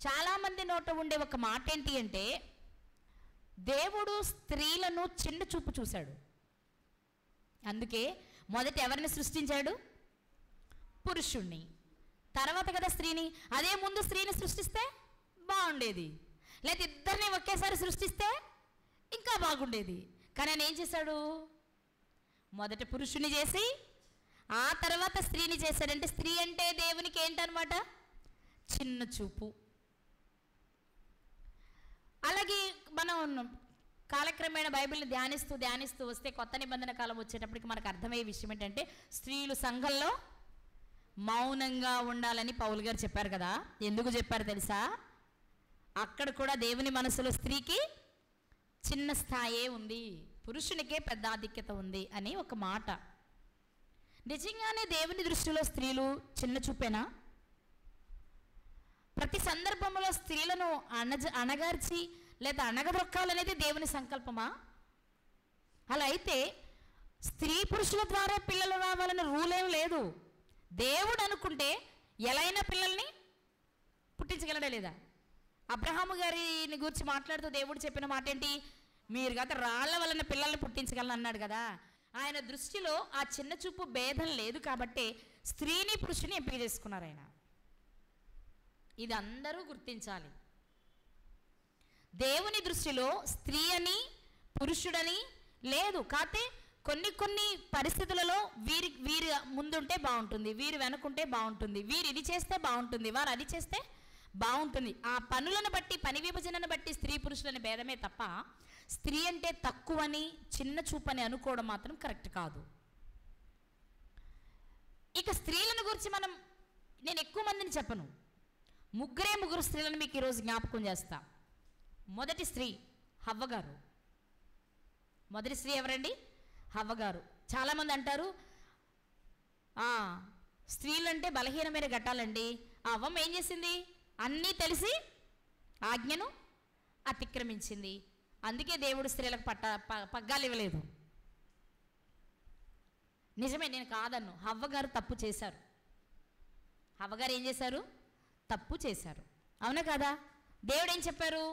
చాలామంది నోట ఉండే ఒక మాట ఏంటి అంటే, దేవుడు స్త్రీలను చిన్న చూపు చూశాడు. అందుకే మొదట ఎవరిని సృష్టించాడు? పురుషుణ్ణి. తర్వాత కదా స్త్రీని. అదే ముందు స్త్రీని సృష్టిస్తే బాగుండేది, లేదా ఇద్దరిని ఒకేసారి సృష్టిస్తే ఇంకా బాగుండేది. కానీ ఆయన ఏం చేశాడు? మొదట పురుషుని చేసి ఆ తర్వాత స్త్రీని చేశాడంటే, స్త్రీ అంటే దేవునికి ఏంటనమాట? చిన్న చూపు. అలాగే మనం కాలక్రమేణా బైబిల్ని ధ్యానిస్తూ వస్తే కొత్త నిబంధన కాలం వచ్చేటప్పటికి మనకు అర్థమయ్యే విషయం ఏంటంటే, స్త్రీలు సంఘంలో మౌనంగా ఉండాలని పౌలు గారు చెప్పారు కదా. ఎందుకు చెప్పారు తెలుసా? అక్కడ కూడా దేవుని మనసులో స్త్రీకి చిన్న స్థాయే ఉంది, పురుషునికే పెద్ద ఆధిక్యత ఉంది అని ఒక మాట. నిజంగానే దేవుని దృష్టిలో స్త్రీలు చిన్న చూపేనా? ప్రతి సందర్భంలో స్త్రీలను అణగార్చి లేదా అణగదొక్కాలనేది దేవుని సంకల్పమా? అలా అయితే స్త్రీ పురుషుల ద్వారా పిల్లలు రావాలన్న రూల్ ఏం లేదు. దేవుడు అనుకుంటే ఎలా అయినా పిల్లల్ని పుట్టించగలడా లేదా? అబ్రహాము గారిని గురించి మాట్లాడుతూ దేవుడు చెప్పిన మాట ఏంటి? మీరు గత రాళ్ల వలన పిల్లల్ని పుట్టించగలను అన్నాడు కదా. ఆయన దృష్టిలో ఆ చిన్న చూపు భేదం లేదు కాబట్టి స్త్రీని పురుషుని ఎంపిక చేసుకున్నారు ఆయన. ఇది అందరూ గుర్తించాలి. దేవుని దృష్టిలో స్త్రీ అని పురుషుడని లేదు. కాతే కొన్ని పరిస్థితులలో వీరి ముందుంటే బాగుంటుంది, వీరు వెనుకుంటే బాగుంటుంది, వీరు ఇది చేస్తే బాగుంటుంది, వారు అది చేస్తే బాగుంటుంది. ఆ పనులను బట్టి, పని విభజనను బట్టి స్త్రీ పురుషులని భేదమే తప్ప స్త్రీ అంటే తక్కువని, చిన్న చూపని అనుకోవడం మాత్రం కరెక్ట్ కాదు. ఇక స్త్రీలను గురించి నేను ఎక్కువ మందిని చెప్పను, ముగ్గురు స్త్రీలను మీకు ఈరోజు జ్ఞాపకం చేస్తా. మొదటి స్త్రీ హవ్వగారు. మొదటి స్త్రీ ఎవరండి? హవ్వగారు. చాలామంది అంటారు స్త్రీలంటే బలహీనమైన ఘట్టాలండి. అవ్వమ్మ ఏం చేసింది? అన్నీ తెలిసి ఆజ్ఞను అతిక్రమించింది, అందుకే దేవుడు స్త్రీలకు పగ్గాలు ఇవ్వలేదు. నిజమే, నేను కాదన్ను. హవ్వగారు తప్పు చేశారు. హవ్వగారు ఏం చేశారు? తప్పు చేశారు. అవునా కదా? దేవుడు ఏం చెప్పారు?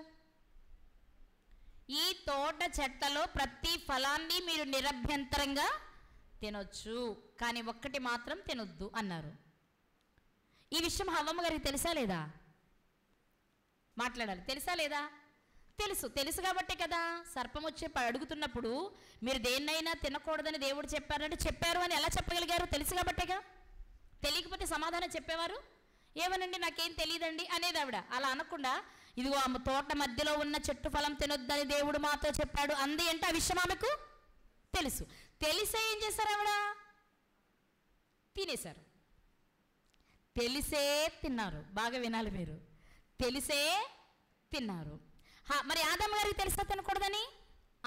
ఈ తోట చెట్లలో ప్రతి ఫలాన్ని మీరు నిరభ్యంతరంగా తినొచ్చు, కానీ ఒక్కటి మాత్రం తినొద్దు అన్నారు. ఈ విషయం హవ్వమ్మ గారికి తెలుసా లేదా? మాట్లాడాలి. తెలుసా లేదా? తెలుసు కాబట్టే కదా సర్పం వచ్చి అడుగుతున్నప్పుడు మీరు దేన్నైనా తినకూడదని దేవుడు చెప్పారంటే చెప్పారు అని ఎలా చెప్పగలిగారు? తెలుసు కాబట్టేగా. తెలియకపోతే సమాధానం చెప్పేవారు. ఏమనండి నాకేం తెలియదండి అనేది ఆవిడ. అలా అనకుండా ఇదిగో ఆమె తోట మధ్యలో ఉన్న చెట్టు ఫలం తినొద్దని దేవుడు మాతో చెప్పాడు అంది అంటే ఆ విషయం ఆమెకు తెలుసు. తెలిసే ఏం చేశారు? ఆవిడ తినేశారు. తెలిసే తిన్నారు. బాగా వినాలి మీరు. తెలిసే తిన్నారు. మరి ఆదమ్మ గారికి తెలుసా తినకూడదని?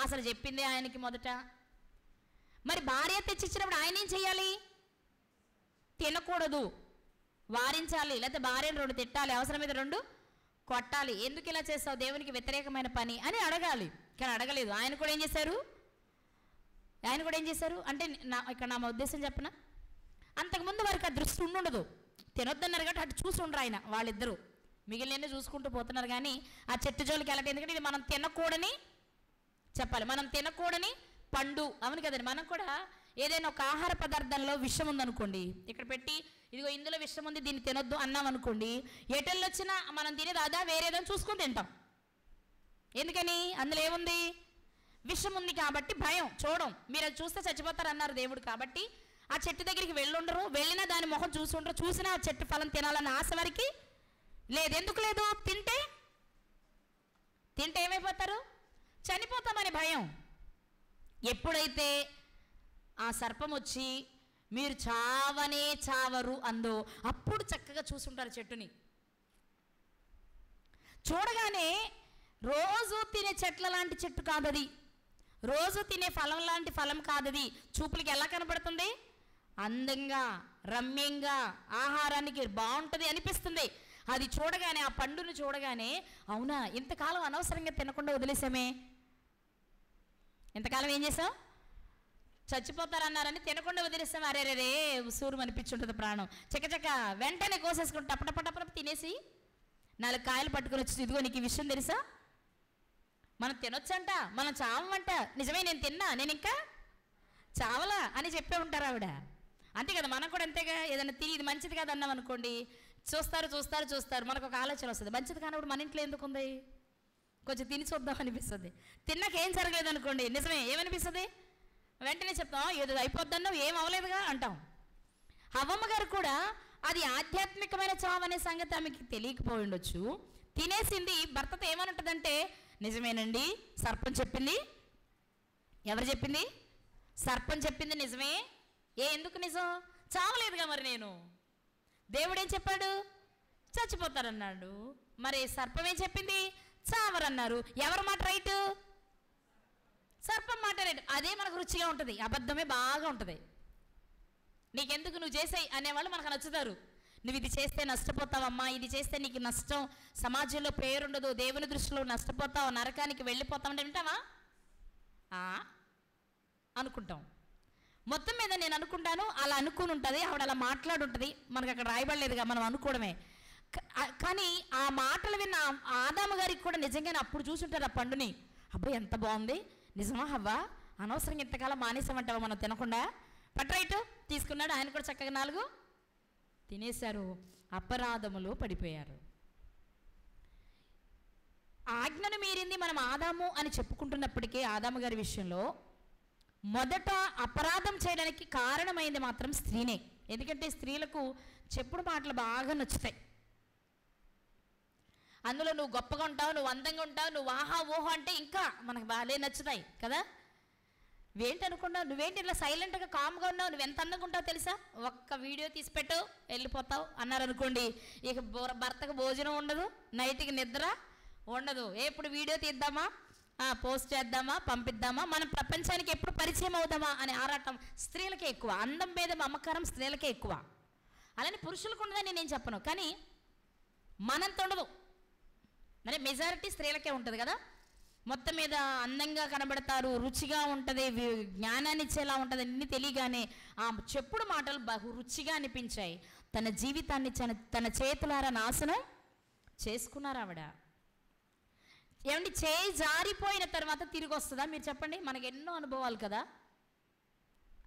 అసలు చెప్పింది ఆయనకి మొదట. మరి భార్య తెచ్చిచ్చినప్పుడు ఆయన ఏం చేయాలి? తినకూడదు, వారించాలి, లేకపోతే భార్యను 2 తిట్టాలి, అవసరమైతే 2 కొట్టాలి. ఎందుకు ఇలా చేస్తావు, దేవునికి వ్యతిరేకమైన పని అని అడగాలి. కానీ అడగలేదు. ఆయన కూడా ఏం చేశారు అంటే ఇక్కడ నా ఉద్దేశం చెప్పనా, అంతకుముందు వారికి ఆ దృష్టి ఉండదు. తినొద్దన్నారు కాబట్టి అటు చూసి ఉండరు ఆయన. వాళ్ళిద్దరూ మిగిలిన చూసుకుంటూ పోతున్నారు కానీ ఆ చెట్టు జోలికి వెళ్ళటం. ఎందుకంటే ఇది మనం తినకూడని చెప్పాలి. మనం తినకూడని పండు. అవును కదండి. మనం కూడా ఏదైనా ఒక ఆహార పదార్థంలో విషం ఉందనుకోండి, ఇక్కడ పెట్టి ఇదిగో ఇందులో విషం ఉంది దీన్ని తినొద్దు అన్నాం అనుకోండి, ఎటెళ్ళు వచ్చినా మనం తినేది అదా వేరేదని చూసుకొని తింటాం. ఎందుకని? అందులో ఏముంది? విషం ఉంది కాబట్టి భయం, చూడం. మీరు అది చూస్తే చచ్చిపోతారు అన్నారు దేవుడు. కాబట్టి ఆ చెట్టు దగ్గరికి వెళ్ళుండరు, వెళ్ళినా దాని మొహం చూసి ఉండరు, చూసినా ఆ చెట్టు ఫలం తినాలన్న ఆశ వారికి లేదు. ఎందుకు లేదు? తింటే ఏమైపోతారు? చనిపోతామని భయం. ఎప్పుడైతే ఆ సర్పం వచ్చి మీరు చావనే చావరు అందో అప్పుడు చక్కగా చూసుంటారు చెట్టుని. చూడగానే రోజు తినే చెట్ల లాంటి చెట్టు కాదది, రోజు తినే ఫలం లాంటి ఫలం కాదది. చూపులకి ఎలా కనపడుతుంది? అందంగా, రమ్యంగా, ఆహారానికి బాగుంటుంది అనిపిస్తుంది. అది చూడగానే, ఆ పండును చూడగానే అవునా ఇంతకాలం అనవసరంగా తినకుండా వదిలేసామే, ఇంతకాలం ఏం చేసాం, చచ్చిపోతారన్నారని తినకుండా వదిలేసాం, అరేరే ఉసూరు అనిపించుంటుంది ప్రాణం. చక్కచక్క వెంటనే కోసేసుకుని టపటపటప తినేసి 4 కాయలు పట్టుకొని వచ్చి, ఇదిగో నీకు ఈ విషయం తెలుసా, మనం తినొచ్చంట, మనం చావమంట. నిజమే, నేను తిన్నా, నేను ఇంకా చావలా అని చెప్పే ఉంటారు ఆవిడ. అంతే కదా, మనం కూడా అంతేగా. ఏదైనా తిని ఇది మంచిది కాదు అన్నాం అనుకోండి, చూస్తారు, మనకు ఒక ఆలోచన వస్తుంది, మంచిది కానప్పుడు మన ఇంట్లో ఎందుకు ఉంది, కొంచెం తిని చూద్దాం అనిపిస్తుంది. తిన్నాక ఏం జరగలేదు అనుకోండి, నిజమే ఏమనిపిస్తుంది, వెంటనే చెప్తాం ఏదో అయిపోద్దన్నావు, ఏం అవ్వలేదుగా అంటాం. హవ్వమ్మ గారు కూడా అది ఆధ్యాత్మికమైన చావు అనే సంగతి ఆమెకి తెలియకపోయి ఉండొచ్చు. తినేసింది. భర్తతో ఏమని ఉంటుందంటే, నిజమేనండి, సర్పం చెప్పింది. ఎవరు చెప్పింది? సర్పం చెప్పింది నిజమే. ఎందుకు నిజం? చావలేదుగా మరి నేను. దేవుడేం చెప్పాడు? చచ్చిపోతారన్నాడు. మరి సర్పం ఏం చెప్పింది? చావరన్నారు. ఎవరి మాట రైటు? సర్పం మాట రైట్. అదే మనకు రుచిగా ఉంటుంది, అబద్ధమే బాగా ఉంటుంది. నీకెందుకు, నువ్వు చేసాయి అనేవాళ్ళు మనకు నచ్చుతారు. నువ్వు ఇది చేస్తే నష్టపోతావమ్మా, ఇది చేస్తే నీకు నష్టం, సమాజంలో పేరుండదు, దేవుని దృష్టిలో నష్టపోతావు, నరకానికి వెళ్ళిపోతావు అంటే వింటావా? అనుకుంటాం. మొత్తం మీద నేను అనుకుంటాను, అలా అనుకుని ఉంటుంది, ఆవిడ అలా మాట్లాడుంటుంది. మనకు అక్కడ రాయబడలేదుగా, మనం అనుకోవడమే. కానీ ఆ మాటలు విన్న ఆదాము గారికి కూడా నిజంగానే అప్పుడు చూసుంటారు ఆ పండుని. అబ్బాయి ఎంత బాగుంది, నిజమా హవ్వా, అనవసరంగా ఇంతకాలం మానేసామంటావా మనం తినకుండా, పట్రైట్ తీసుకున్నాడు. ఆయన కూడా చక్కగా 4 తినేశారు. అపరాధములో పడిపోయారు. ఆజ్ఞను మీరింది మనం ఆదాము అని చెప్పుకుంటున్నప్పటికీ ఆదాము గారి విషయంలో మొదట అపరాధం చేయడానికి కారణమైంది మాత్రం స్త్రీనే. ఎందుకంటే స్త్రీలకు చెప్పుడు మాటలు బాగా నచ్చుతాయి. అందులో నువ్వు గొప్పగా ఉంటావు, నువ్వు అందంగా ఉంటావు, నువ్వు ఆహా ఓహో అంటే ఇంకా మనకు బాగా నచ్చుతాయి కదా. నువ్వేంటి అనుకున్నావు, నువ్వేంటి ఇలా సైలెంట్గా కామ్గా ఉన్నావు, నువ్వు ఎంత అందంగా ఉంటావు తెలుసా, ఒక్క వీడియో తీసి పెట్టు వెళ్ళిపోతావు అన్నారు అనుకోండి, ఇక భర్తకు భోజనం ఉండదు, నైట్కి నిద్ర ఉండదు. ఎప్పుడు వీడియో తీద్దామా, పోస్ట్ చేద్దామా, పంపిద్దామా, మనం ప్రపంచానికి ఎప్పుడు పరిచయం అవుదామా అనే ఆరాటం స్త్రీలకే ఎక్కువ. అందం మీద మమకారం స్త్రీలకే ఎక్కువ. అలానే పురుషులకు ఉండదని నేను చెప్పను, కానీ మనంత ఉండదు. మరి మెజారిటీ స్త్రీలకే ఉంటుంది కదా. మొత్తం మీద అందంగా కనబడతారు, రుచిగా ఉంటుంది, జ్ఞానాన్ని ఇచ్చేలా ఉంటుంది, అన్నీ తెలియగానే ఆ చెప్పుడు మాటలు బహు రుచిగా అనిపించాయి. తన జీవితాన్ని తన చేతులారా నాశనం చేసుకున్నారు ఆవిడ. ఏమండి, చేయి జారిపోయిన తర్వాత తిరిగి వస్తుందా మీరు చెప్పండి? మనకు ఎన్నో అనుభవాలు కదా.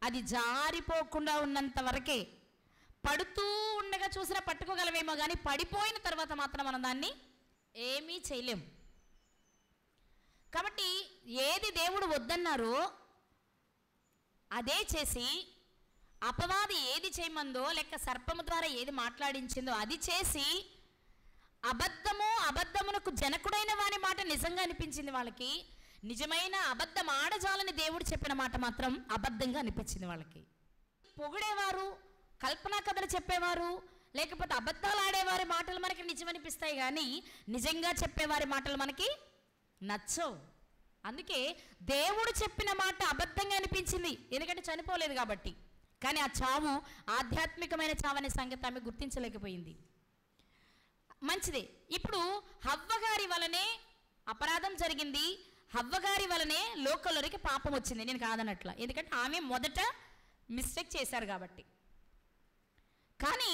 అది జారిపోకుండా ఉన్నంత వరకే, పడుతూ ఉండగా చూసినా పట్టుకోగలమేమో, కానీ పడిపోయిన తర్వాత మాత్రం మనం దాన్ని ఏమీ చేయలేం. కాబట్టి ఏది దేవుడు వద్దన్నారో అదే చేసి, అపవాది ఏది చేయమందో లేక సర్పము ద్వారా ఏది మాట్లాడించిందో అది చేసి, అబద్ధమునకు జనకుడైన వాని మాట నిజంగా అనిపించింది వాళ్ళకి. నిజమైన అబద్ధం ఆడజాలని దేవుడు చెప్పిన మాట మాత్రం అబద్ధంగా అనిపించింది వాళ్ళకి. పొగిడేవారు, కల్పనా కథలు చెప్పేవారు, లేకపోతే అబద్ధాలు ఆడేవారి మాటలు మనకి నిజమనిపిస్తాయి, కానీ నిజంగా చెప్పేవారి మాటలు మనకి నచ్చవు. అందుకే దేవుడు చెప్పిన మాట అబద్ధంగా అనిపించింది, ఎందుకంటే చనిపోలేదు కాబట్టి. కానీ ఆ చావు ఆధ్యాత్మికమైన చావు అనే సంగతి ఆమె గుర్తించలేకపోయింది. మంచిదే. ఇప్పుడు హవ్వగారి వలనే అపరాధం జరిగింది, హవ్వగారి వలనే లోకంలోనికి పాపం వచ్చింది, నేను కాదనట్ల, ఎందుకంటే ఆమె మొదట మిస్టేక్ చేశారు కాబట్టి. కానీ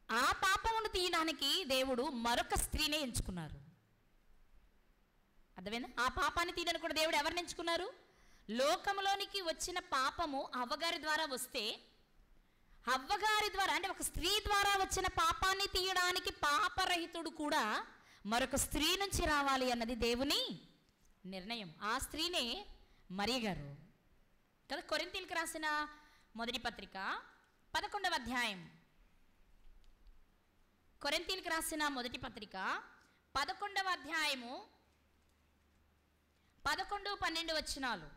ఆ పాపమును తీయడానికి దేవుడు మరొక స్త్రీనే ఎంచుకున్నారు. అర్థమైందా? ఆ పాపాన్ని తీయడానికి కూడా దేవుడు ఎవరిని ఎంచుకున్నారు? లోకంలోనికి వచ్చిన పాపము హవ్వగారి ద్వారా వస్తే, హవ్వగారి ద్వారా అంటే ఒక స్త్రీ ద్వారా వచ్చిన పాపాన్ని తీయడానికి పాపరహితుడు కూడా మరొక స్త్రీ నుంచి రావాలి అన్నది దేవుని నిర్ణయం. ఆ స్త్రీనే మరియ గారు కదా. కొరింథీయులకు రాసిన మొదటి పత్రిక 11వ అధ్యాయం. కొరింథీయులకు రాసిన మొదటి పత్రిక 11వ అధ్యాయము 11, 12 వచనాలు.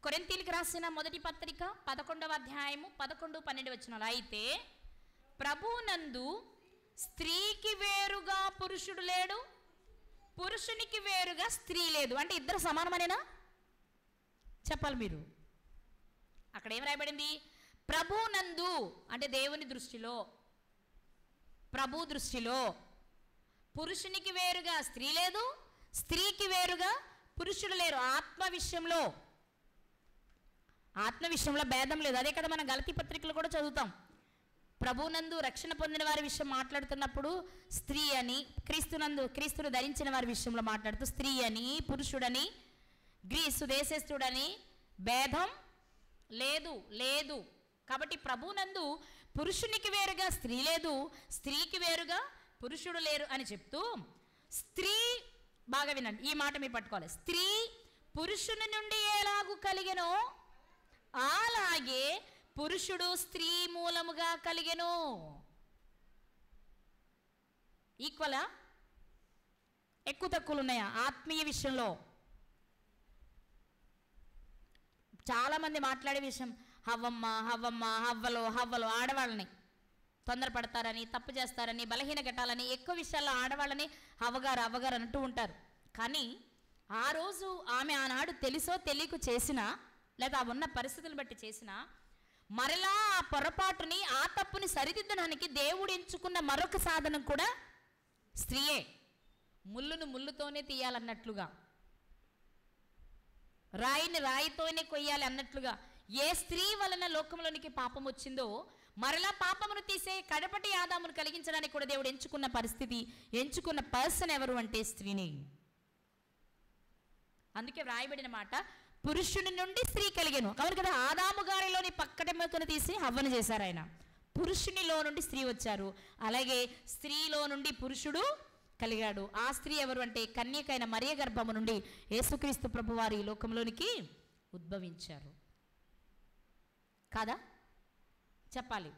కొరింథీయులకు రాసిన మొదటి పత్రిక 11వ అధ్యాయము 11, 12 వచనాలు. అయితే ప్రభువునందు స్త్రీకి వేరుగా పురుషుడు లేడు, పురుషునికి వేరుగా స్త్రీ లేదు. అంటే ఇద్దరు సమానమనేనా చెప్పాలి మీరు. అక్కడ ఏం రాయబడింది? ప్రభువునందు అంటే దేవుని దృష్టిలో, ప్రభు దృష్టిలో పురుషునికి వేరుగా స్త్రీ లేదు, స్త్రీకి వేరుగా పురుషుడు లేరు. ఆత్మ విషయంలో భేదం లేదు. అదే కదా మనం గలతీ పత్రికలు కూడా చదువుతాం. ప్రభునందు రక్షణ పొందిన వారి విషయం మాట్లాడుతున్నప్పుడు స్త్రీ అని, క్రీస్తును ధరించిన వారి విషయంలో మాట్లాడుతూ స్త్రీ అని, పురుషుడని, గ్రీసు దేశస్థుడని భేదం లేదు. కాబట్టి ప్రభునందు పురుషునికి వేరుగా స్త్రీ లేదు, స్త్రీకి వేరుగా పురుషుడు లేరు అని చెప్తూ, స్త్రీ, బాగా వినండి ఈ మాట మీరు పట్టుకోవాలి, స్త్రీ పురుషుని నుండి ఎలాగూ కలిగెనో అలాగే పురుషుడు స్త్రీ మూలముగా కలిగెను. ఈక్వలా? ఎక్కువ తక్కువలు ఉన్నాయా ఆత్మీయ విషయంలో? చాలామంది మాట్లాడే విషయం హవ్వలో ఆడవాళ్ళని తొందరపడతారని, తప్పు చేస్తారని, బలహీన ఘటాలని, ఎక్కువ విషయాల్లో ఆడవాళ్ళని అవ్వగారు అంటూ ఉంటారు. కానీ ఆ రోజు ఆమె ఆనాడు తెలుసో తెలియక చేసినా, లేదా ఉన్న పరిస్థితులను బట్టి చేసినా, మరలా ఆ పొరపాటుని, ఆ తప్పుని సరిదిద్దడానికి దేవుడు ఎంచుకున్న మరొక సాధనం కూడా స్త్రీయే. ముళ్ళును ముళ్ళుతోనే తీయాలన్నట్లుగా, రాయిని రాయితోనే కొయ్యాలి అన్నట్లుగా, ఏ స్త్రీ వలన లోకంలోనికి పాపం వచ్చిందో మరలా పాపమును తీసే కడపటి ఆదామును కలిగించడానికి కూడా దేవుడు ఎంచుకున్న పరిస్థితి, ఎంచుకున్న పర్సన్ ఎవరు అంటే స్త్రీని. అందుకే వ్రాయబడిన మాట, పురుషుని నుండి స్త్రీ కలిగెను. కాబట్టి కదా ఆదాము గారిలోని పక్కటెముకను తీసి హవ్వను చేశారు ఆయన. పురుషునిలో నుండి స్త్రీ వచ్చారు, అలాగే స్త్రీలో నుండి పురుషుడు కలిగాడు. ఆ స్త్రీ ఎవరు అంటే కన్యకైన మరియ గర్భము నుండి యేసుక్రీస్తు ప్రభువారు ఈ లోకంలోనికి ఉద్భవించారు. కాదా? చెప్పాలి.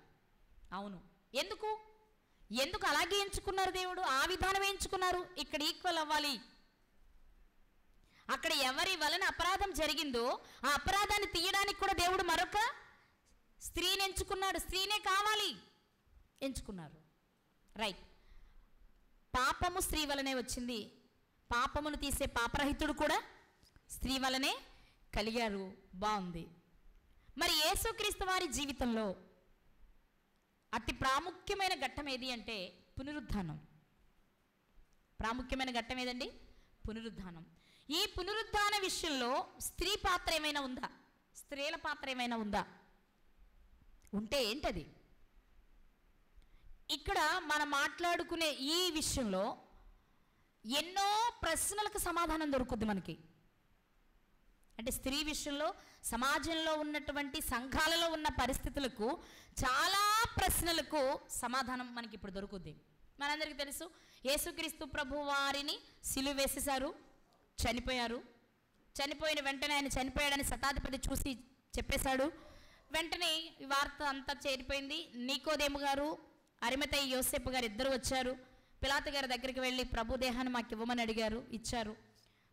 అవును. ఎందుకు అలాగే ఎంచుకున్నారు దేవుడు? ఆ విధానం ఎంచుకున్నారు. ఇక్కడ ఈక్వల్ అవ్వాలి. అక్కడ ఎవరి వలన అపరాధం జరిగిందో ఆ అపరాధాన్ని తీయడానికి కూడా దేవుడు మరొక స్త్రీని ఎంచుకున్నాడు. స్త్రీనే కావాలి ఎంచుకున్నారు. రైట్. పాపము స్త్రీ వలనే వచ్చింది, పాపమును తీసే పాపరహితుడు కూడా స్త్రీ వలనే కలిగారు. బాగుంది. మరి యేసుక్రీస్తు వారి జీవితంలో అతి ప్రాముఖ్యమైన ఘట్టం ఏది అంటే పునరుద్ధానం. ప్రాముఖ్యమైన ఘట్టం ఏదండి? పునరుద్ధానం. ఈ పునరుద్ధాన విషయంలో స్త్రీ పాత్ర ఏమైనా ఉందా? స్త్రీల పాత్ర ఏమైనా ఉందా? ఉంటే ఏంటది? ఇక్కడ మనం మాట్లాడుకునే ఈ విషయంలో ఎన్నో ప్రశ్నలకు సమాధానం దొరుకుద్ది మనకి. అంటే స్త్రీ విషయంలో సమాజంలో ఉన్నటువంటి సంఘాలలో ఉన్న పరిస్థితులకు చాలా ప్రశ్నలకు సమాధానం మనకి ఇప్పుడు దొరుకుద్ది. మనందరికీ తెలుసు, యేసుక్రీస్తు ప్రభు వారిని సిలువ వేసేశారు, చనిపోయారు. చనిపోయిన వెంటనే ఆయన చనిపోయాడని శతాధిపతి చూసి చెప్పేశాడు. వెంటనే ఈ వార్త అంతా చేరిపోయింది. నీకోదేము గారు, అరిమతయి యోసేపు గారు ఇద్దరు వచ్చారు. పిలాతు గారి దగ్గరికి వెళ్ళి ప్రభు దేహాన్ని మాకు ఇవ్వమని అడిగారు, ఇచ్చారు.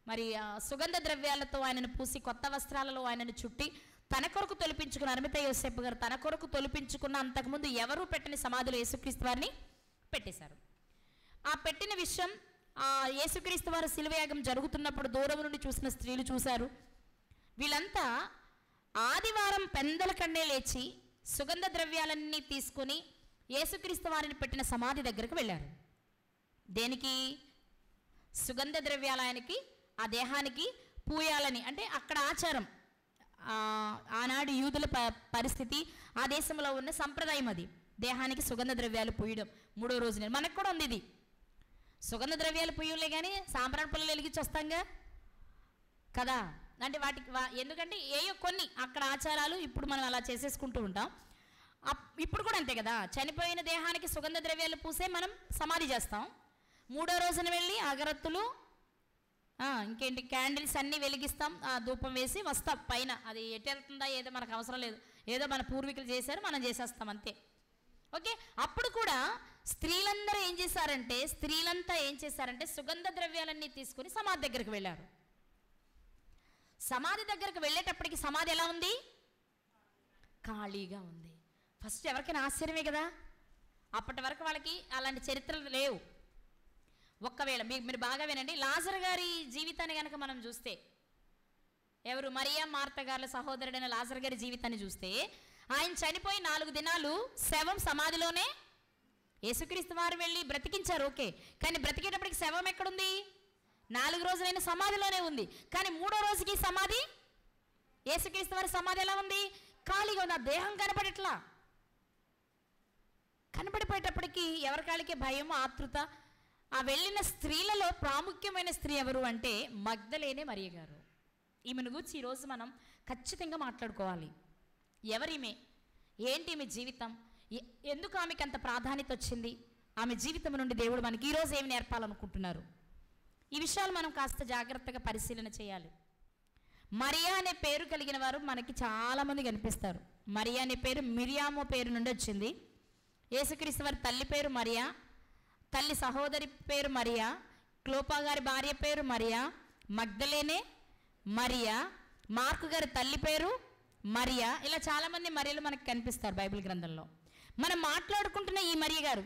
మరి సుగంధ ద్రవ్యాలతో ఆయనను పూసి, కొత్త వస్త్రాలలో ఆయనను చుట్టి తన కొరకు తొలిపించుకున్న అరిమతయి యోసేపు గారు తన కొరకు తొలిపించుకున్న అంతకుముందు ఎవరూ పెట్టని సమాధిలో యేసుక్రీస్తు వారిని పెట్టేశారు. ఆ పెట్టిన విషయం యేసుక్రీస్తు వారు శిలువయాగం జరుగుతున్నప్పుడు దూరం నుండి చూసిన స్త్రీలు చూశారు. వీళ్ళంతా ఆదివారం పెందల కన్నే లేచి సుగంధ ద్రవ్యాలన్నీ తీసుకొని యేసుక్రీస్తు వారిని పెట్టిన సమాధి దగ్గరకు వెళ్ళారు. దేనికి? సుగంధ ద్రవ్యాలయానికి, ఆ దేహానికి పూయాలని. అంటే అక్కడ ఆచారం, ఆనాడు యూదుల పరిస్థితి, ఆ దేశంలో ఉన్న సంప్రదాయం అది. దేహానికి సుగంధ ద్రవ్యాలు పూయడం 3వ రోజున. మనకు కూడా ఉంది ఇది. సుగంధ ద్రవ్యాలు పూయలే కానీ సాంబ్రాణి పుల్లలు వెలిగించి వస్తాంగా కదా. అంటే వాటికి ఎందుకంటే ఏయో కొన్ని అక్కడ ఆచారాలు ఇప్పుడు మనం అలా చేసేసుకుంటూ ఉంటాం. ఇప్పుడు కూడా అంతే కదా. చనిపోయిన దేహానికి సుగంధ ద్రవ్యాలు పూసే మనం సమాధి చేస్తాం. 3వ రోజున వెళ్ళి అగరత్తులు, ఇంకేంటి క్యాండిల్స్ అన్నీ వెలిగిస్తాం, ధూపం వేసి వస్తాం పైన. అది ఎటు వెళ్తుందా ఏదో మనకు అవసరం లేదు, ఏదో మన పూర్వీకులు చేశారు మనం చేసేస్తాం అంతే. ఓకే. అప్పుడు కూడా స్త్రీలంతా ఏం చేశారంటే సుగంధ ద్రవ్యాలన్నీ తీసుకుని సమాధి దగ్గరికి వెళ్ళారు. సమాధి దగ్గరకు వెళ్ళేటప్పటికి సమాధి ఎలా ఉంది? ఖాళీగా ఉంది. ఫస్ట్ ఎవరికైనా ఆశ్చర్యమే కదా. అప్పటి వరకు వాళ్ళకి అలాంటి చరిత్రలు లేవు. ఒక్కవేళ మీరు బాగా వినండి, లాజరు గారి జీవితాన్ని కనుక మనం చూస్తే, ఎవరు మరియా మార్త గారి సహోదరుడైన లాజరు గారి జీవితాన్ని చూస్తే, ఆయన చనిపోయి 4 దినాలు శవం సమాధిలోనే. యేసుక్రీస్తు వారు వెళ్ళి బ్రతికించారు, ఓకే. కానీ బ్రతికేటప్పటికి శవం ఎక్కడుంది? 4 రోజులైన సమాధిలోనే ఉంది. కానీ 3వ రోజుకి సమాధి, యేసుక్రీస్తు వారి సమాధి ఎలా ఉంది? ఖాళీగా ఉంది. ఆ దేహం కనపడట్లా. కనబడిపోయేటప్పటికీ ఎవరికాళ్ళకి భయం, ఆతృత. ఆ వెళ్ళిన స్త్రీలలో ప్రాముఖ్యమైన స్త్రీ ఎవరు అంటే మగ్దలేనే మరియ గారు. ఈమెను గురించి ఈరోజు మనం ఖచ్చితంగా మాట్లాడుకోవాలి. ఎవరిమే, ఏంటి ఈమె జీవితం, ఎందుకు ఆమెకి అంత ప్రాధాన్యత వచ్చింది, ఆమె జీవితం నుండి దేవుడు మనకి ఈరోజు ఏమి నేర్పాలనుకుంటున్నారు, ఈ విషయాలు మనం కాస్త జాగ్రత్తగా పరిశీలన చేయాలి. మరియా అనే పేరు కలిగిన వారు మనకి చాలామంది కనిపిస్తారు. మరియా అనే పేరు మిరియాము పేరు నుండి వచ్చింది. యేసుక్రీస్తు వారి తల్లి పేరు మరియా, తల్లి సహోదరి పేరు మరియా, క్లోపా గారి భార్య పేరు మరియా, మగ్దలేనే మరియా, మార్కు గారి తల్లి పేరు మరియా. ఇలా చాలామంది మరియలు మనకు కనిపిస్తారు బైబిల్ గ్రంథంలో. మనం మాట్లాడుకుంటున్న ఈ మరియ గారు,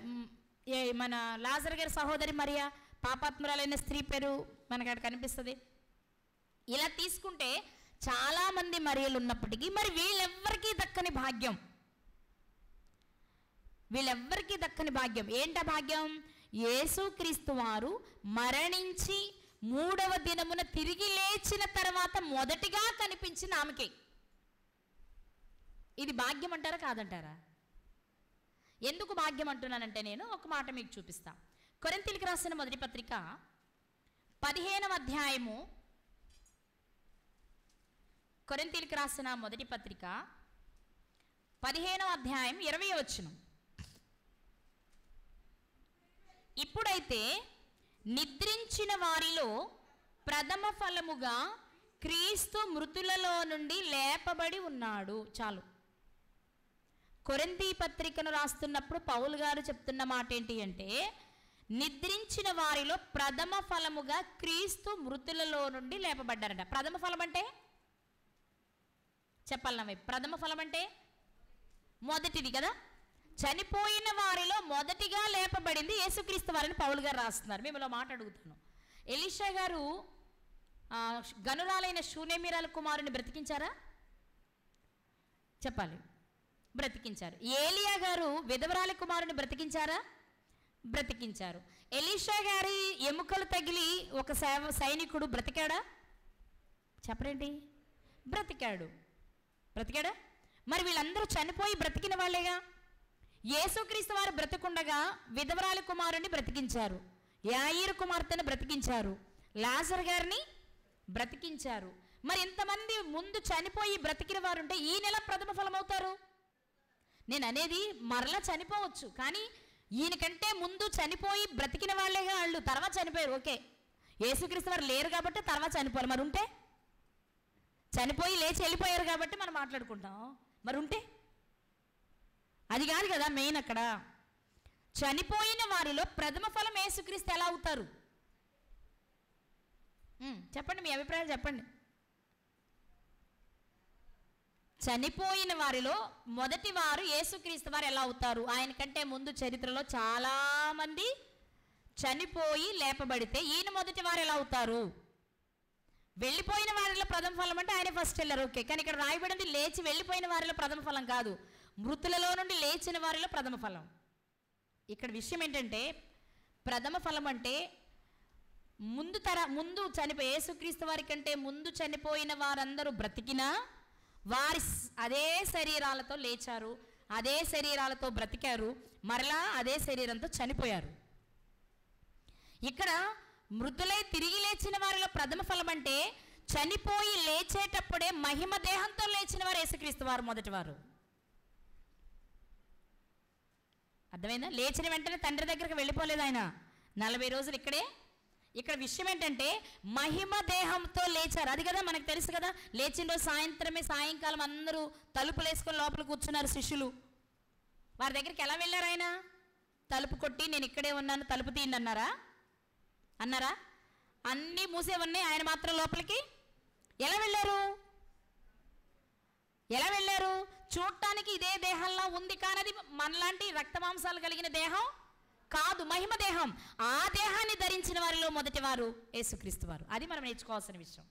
మన లాజర్ గారి సహోదరి మరియా, పాపాత్మురాలైన స్త్రీ పేరు మనకు అక్కడ కనిపిస్తుంది. ఇలా తీసుకుంటే చాలామంది మరియలు ఉన్నప్పటికీ మరి వీళ్ళెవ్వరికీ దక్కని భాగ్యం ఏంటా భాగ్యం? యేసుక్రీస్తు వారు మరణించి 3వ దినమున తిరిగి లేచిన తర్వాత మొదటిగా కనిపించిన ఆమెకే. ఇది భాగ్యం అంటారా కాదంటారా? ఎందుకు భాగ్యం అంటున్నానంటే నేను ఒక మాట మీకు చూపిస్తా. కొరింథీయులకు రాసిన మొదటి పత్రిక 15వ అధ్యాయము, కొరింథీయులకు రాసిన మొదటి పత్రిక 15వ అధ్యాయం 20వ వచనం. ఇప్పుడైతే నిద్రించిన వారిలో ప్రథమ ఫలముగా క్రీస్తు మృతులలో నుండి లేపబడి ఉన్నాడు. చాలు. కొరింథీ పత్రికను రాస్తున్నప్పుడు పౌలు గారు చెప్తున్న మాట ఏంటి అంటే, నిద్రించిన వారిలో ప్రథమ ఫలముగా క్రీస్తు మృతులలో నుండి లేపబడ్డారట. ప్రథమ ఫలం అంటే చెప్పాలన్నా, ప్రథమ ఫలం అంటే మొదటిది కదా. చనిపోయిన వారిలో మొదటిగా లేపబడింది యేసుక్రీస్తు వారిని పౌలు గారు రాస్తున్నారు. మేము మాట అడుగుతాను, ఎలీషా గారు గనురాలైన షూనేమీరాల కుమారుని బ్రతికించారా? చెప్పాలి, బ్రతికించారు. ఏలియా గారు విధవరాలి కుమారుని బ్రతికించారా? బ్రతికించారు. ఎలీషా గారి ఎముకలు తగిలి ఒక సైనికుడు బ్రతికాడా? చెప్పరేంటి? బ్రతికాడా? మరి వీళ్ళందరూ చనిపోయి బ్రతికిన వాళ్ళేగా. యేసుక్రీస్తు వారు బ్రతికుండగా విధవరాలి కుమారుని బ్రతికించారు, యాయీరు కుమార్తెను బ్రతికించారు, లాజర్ గారిని బ్రతికించారు. మరి ఇంతమంది ముందు చనిపోయి బ్రతికిన వారు ఉంటే ఈ నెల ప్రథమ ఫలం అవుతారు. నేను అనేది మరలా చనిపోవచ్చు, కానీ ఈయనకంటే ముందు చనిపోయి బ్రతికిన వాళ్ళేగా వాళ్ళు. తర్వాత చనిపోయారు, ఓకే. యేసుక్రీస్తు వారు లేరు కాబట్టి తర్వాత చనిపోయారు. మరి ఉంటే చనిపోయి లేచి వెళ్ళిపోయారు కాబట్టి మనం మాట్లాడుకుంటాం. మరి ఉంటే అది కాదు కదా మెయిన్. అక్కడ చనిపోయిన వారిలో ప్రథమ ఫలం యేసుక్రీస్తు ఎలా అవుతారు? చెప్పండి, మీ అభిప్రాయాలు చెప్పండి. చనిపోయిన వారిలో మొదటి వారు యేసుక్రీస్తు వారు ఎలా అవుతారు? ఆయన కంటే ముందు చరిత్రలో చాలా మంది చనిపోయి లేపబడితే ఈయన మొదటి వారు ఎలా అవుతారు? వెళ్ళిపోయిన వారిలో ప్రథమ ఫలం అంటే ఆయన ఫస్ట్ వెళ్ళారు, ఓకే. కానీ ఇక్కడ రాయబడింది లేచి వెళ్ళిపోయిన వారిలో ప్రథమ ఫలం కాదు, మృతులలో నుండి లేచిన వారిలో ప్రథమ ఫలం. ఇక్కడ విషయం ఏంటంటే ప్రథమ ఫలం అంటే ముందు చనిపోయి యేసుక్రీస్తు వారి కంటే ముందు చనిపోయిన వారందరూ బ్రతికినా వారి అదే శరీరాలతో లేచారు, అదే శరీరాలతో బ్రతికారు, మరలా అదే శరీరంతో చనిపోయారు. ఇక్కడ మృతులై తిరిగి లేచిన వారిలో ప్రథమ ఫలం అంటే చనిపోయి లేచేటప్పుడే మహిమ దేహంతో లేచిన వారు యేసుక్రీస్తు వారు మొదటి వారు. అర్థమైందా? లేచిన వెంటనే తండ్రి దగ్గరికి వెళ్ళిపోలేదు ఆయన, 40 రోజులు ఇక్కడే. ఇక్కడ విషయం ఏంటంటే మహిమ దేహంతో లేచారు. అది కదా మనకు తెలుసు కదా. లేచిన రోజు సాయంకాలం అందరూ తలుపులు వేసుకొని లోపల కూర్చున్నారు శిష్యులు. వారి దగ్గరికి ఎలా వెళ్ళారు? ఆయన తలుపు కొట్టి నేను ఇక్కడే ఉన్నాను తలుపు తీయండి అన్నారా? అన్నీ మూసే ఉన్నాయి, ఆయన మాత్రం లోపలికి ఎలా వెళ్ళారు? చూడటానికి ఇదే దేహంలో ఉంది, కానీ అది మనలాంటి రక్తమాంసాలు కలిగిన దేహం కాదు, మహిమ దేహం. ఆ దేహాన్ని ధరించిన వారిలో మొదటి వారు యేసుక్రీస్తు వారు. అది మనం నేర్చుకోవాల్సిన విషయం.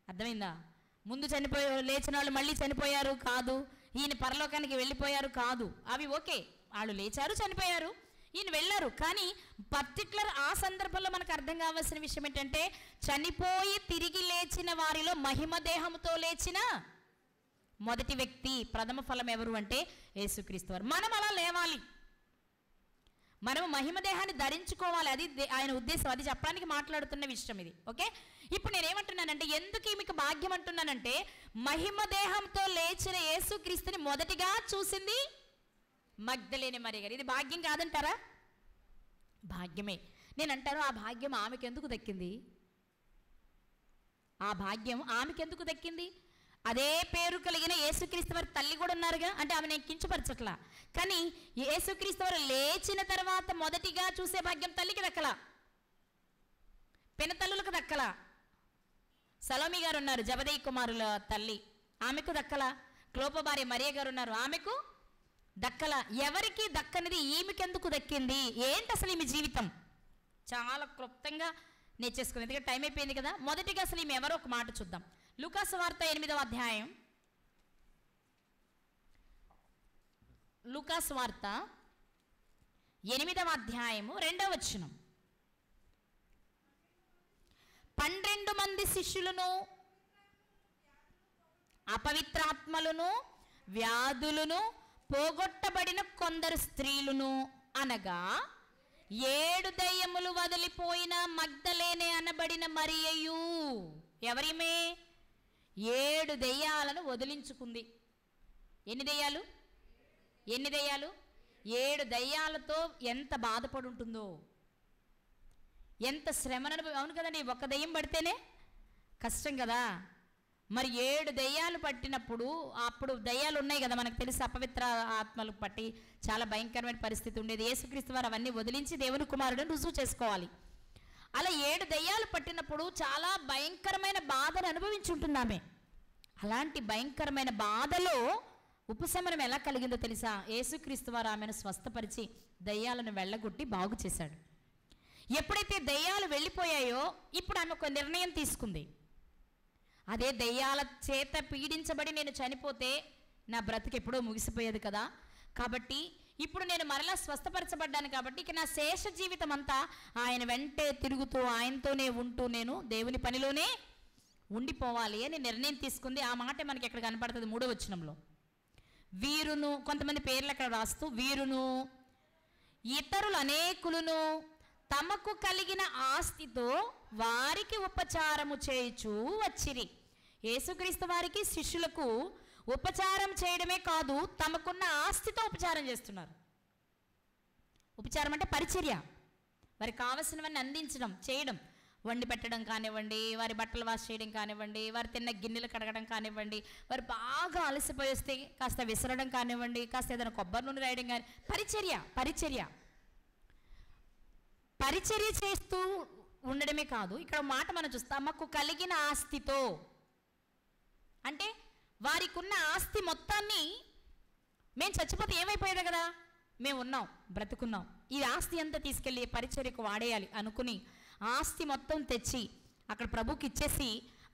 అర్థమైందా? ముందు లేచిన వాళ్ళు మళ్ళీ చనిపోయారు కాదు, ఈయన పరలోకానికి వెళ్ళిపోయారు కాదు. అవి ఓకే, వాళ్ళు లేచారు చనిపోయారు, ఈయన వెళ్ళారు. కానీ పర్టికులర్ ఆ సందర్భంలో మనకు అర్థం కావాల్సిన విషయం ఏంటంటే చనిపోయి తిరిగి లేచిన వారిలో మహిమ దేహంతో లేచిన మొదటి వ్యక్తి, ప్రథమ ఫలం ఎవరు అంటే యేసుక్రీస్తు వారు. మనం అలా లేవాలి, మనం మహిమ దేహాన్ని ధరించుకోవాలి. అది ఆయన ఉద్దేశం. అది చెప్పడానికి మాట్లాడుతున్న విషయం ఇది. ఓకే, ఇప్పుడు నేనేమంటున్నానంటే, ఎందుకు మీకు భాగ్యం అంటున్నానంటే, మహిమ దేహంతో లేచిన యేసుక్రీస్తుని మొదటిగా చూసింది మగ్దలేనే మరియ గారు. ఇది భాగ్యం కాదంటారా? భాగ్యమే. నేను అంటాను, ఆ భాగ్యం ఆమెకు ఎందుకు దక్కింది? ఆ భాగ్యం ఆమెకు ఎందుకు దక్కింది? అదే పేరు కలిగిన యేసుక్రీస్తు వారి తల్లి కూడా ఉన్నారుగా. అంటే ఆమె నేను కించపరచట్లా, కానీ యేసుక్రీస్తు వారు లేచిన తర్వాత మొదటిగా చూసే భాగ్యం తల్లికి దక్కలా, పినతల్లులకు దక్కలా. సలోమి గారు ఉన్నారు, జబదయి కుమారుల తల్లి, ఆమెకు దక్కలా. క్లోప భార్య మరియ గారు ఉన్నారు, ఆమెకు దక్కల. ఎవరికి దక్కనిది ఈమెకెందుకు దక్కింది? ఏంటి అసలు ఈమె జీవితం? చాలా క్లుప్తంగా నేర్చేసుకుంది, ఎందుకంటే టైం అయిపోయింది కదా. మొదటిగా అసలు ఈమె ఎవరో ఒక మాట చూద్దాం. లూకాసు వార్త 8వ అధ్యాయం, లూకాసు వార్త 8వ అధ్యాయము 2వ వచనం. 12 మంది శిష్యులను, అపవిత్రాత్మలను, వ్యాధులను పోగొట్టబడిన కొందరు స్త్రీలను, అనగా 7 దయ్యములు వదిలిపోయిన మగ్దలేనే అనబడిన మరియయు. ఎవరిమే? 7 దయ్యాలను వదిలించుకుంది. ఎన్ని దయ్యాలు? 7 దయ్యాలతో ఎంత బాధపడి ఉంటుందో, ఎంత శ్రమను. అవును కదండి, ఒక దయ్యం పడితేనే కష్టం కదా. మరి 7 దయ్యాలు పట్టినప్పుడు, అప్పుడు దయ్యాలు ఉన్నాయి కదా మనకు తెలిసి, అపవిత్ర ఆత్మలకు పట్టి చాలా భయంకరమైన పరిస్థితి ఉండేది. యేసుక్రీస్తు వారు అవన్నీ వదిలించి దేవుని కుమారుడిని రుజువు చేసుకోవాలి. అలా 7 దయ్యాలు పట్టినప్పుడు చాలా భయంకరమైన బాధను అనుభవించుంటున్నామే. అలాంటి భయంకరమైన బాధలో ఉపశమనం ఎలా కలిగిందో తెలుసా? యేసుక్రీస్తు వారు ఆమెను స్వస్థపరిచి దయ్యాలను వెళ్ళగొట్టి బాగు చేశాడు. ఎప్పుడైతే దయ్యాలు వెళ్ళిపోయాయో, ఇప్పుడు ఆమె ఒక నిర్ణయం తీసుకుంది. అదే దయ్యాల చేత పీడించబడి నేను చనిపోతే నా బ్రతుకు ఎప్పుడో ముగిసిపోయేది కదా. కాబట్టి ఇప్పుడు నేను మరలా స్వస్థపరచబడ్డాను, కాబట్టి ఇక నా శేష జీవితం అంతా ఆయన వెంటే తిరుగుతూ, ఆయనతోనే ఉంటూ, నేను దేవుని పనిలోనే ఉండిపోవాలి అని నిర్ణయం తీసుకుంది. ఆ మాట మనకి ఎక్కడ కనపడుతుంది? 3వ వచనంలో. వీరును, కొంతమంది పేర్లు అక్కడ రాస్తూ, వీరును ఇతరులు అనేకులను తమకు కలిగిన ఆస్తితో వారికి ఉపచారము చేయుచూ వచ్చిరి. యేసుక్రీస్తు వారికి శిష్యులకు ఉపచారం చేయడమే కాదు, తమకున్న ఆస్తితో ఉపచారం చేస్తున్నారు. ఉపచారం అంటే పరిచర్య, వారికి కావలసినవన్నీ అందించడం, చేయడం, వండి పెట్టడం కానివ్వండి, వారి బట్టలు వాష్ చేయడం కానివ్వండి, వారు తిన్న గిన్నెలు కడగడం కానివ్వండి, వారు బాగా అలసిపోయి వస్తే కాస్త విసరడం కానివ్వండి, కాస్త ఏదైనా కొబ్బరి నూనె రాయడం కానీ, పరిచర్య చేస్తూ ఉండడమే కాదు. ఇక్కడ మాట మనం చూస్తాం, తమకు కలిగిన ఆస్తితో. అంటే వారికి ఉన్న ఆస్తి మొత్తాన్ని, మేము చచ్చిపోతే ఏమైపోయేది కదా, మేము ఉన్నాం, బ్రతుకున్నాం, ఈ ఆస్తి అంతా తీసుకెళ్ళి పరిచర్యకు వాడేయాలి అనుకుని ఆస్తి మొత్తం తెచ్చి అక్కడ ప్రభుకి ఇచ్చేసి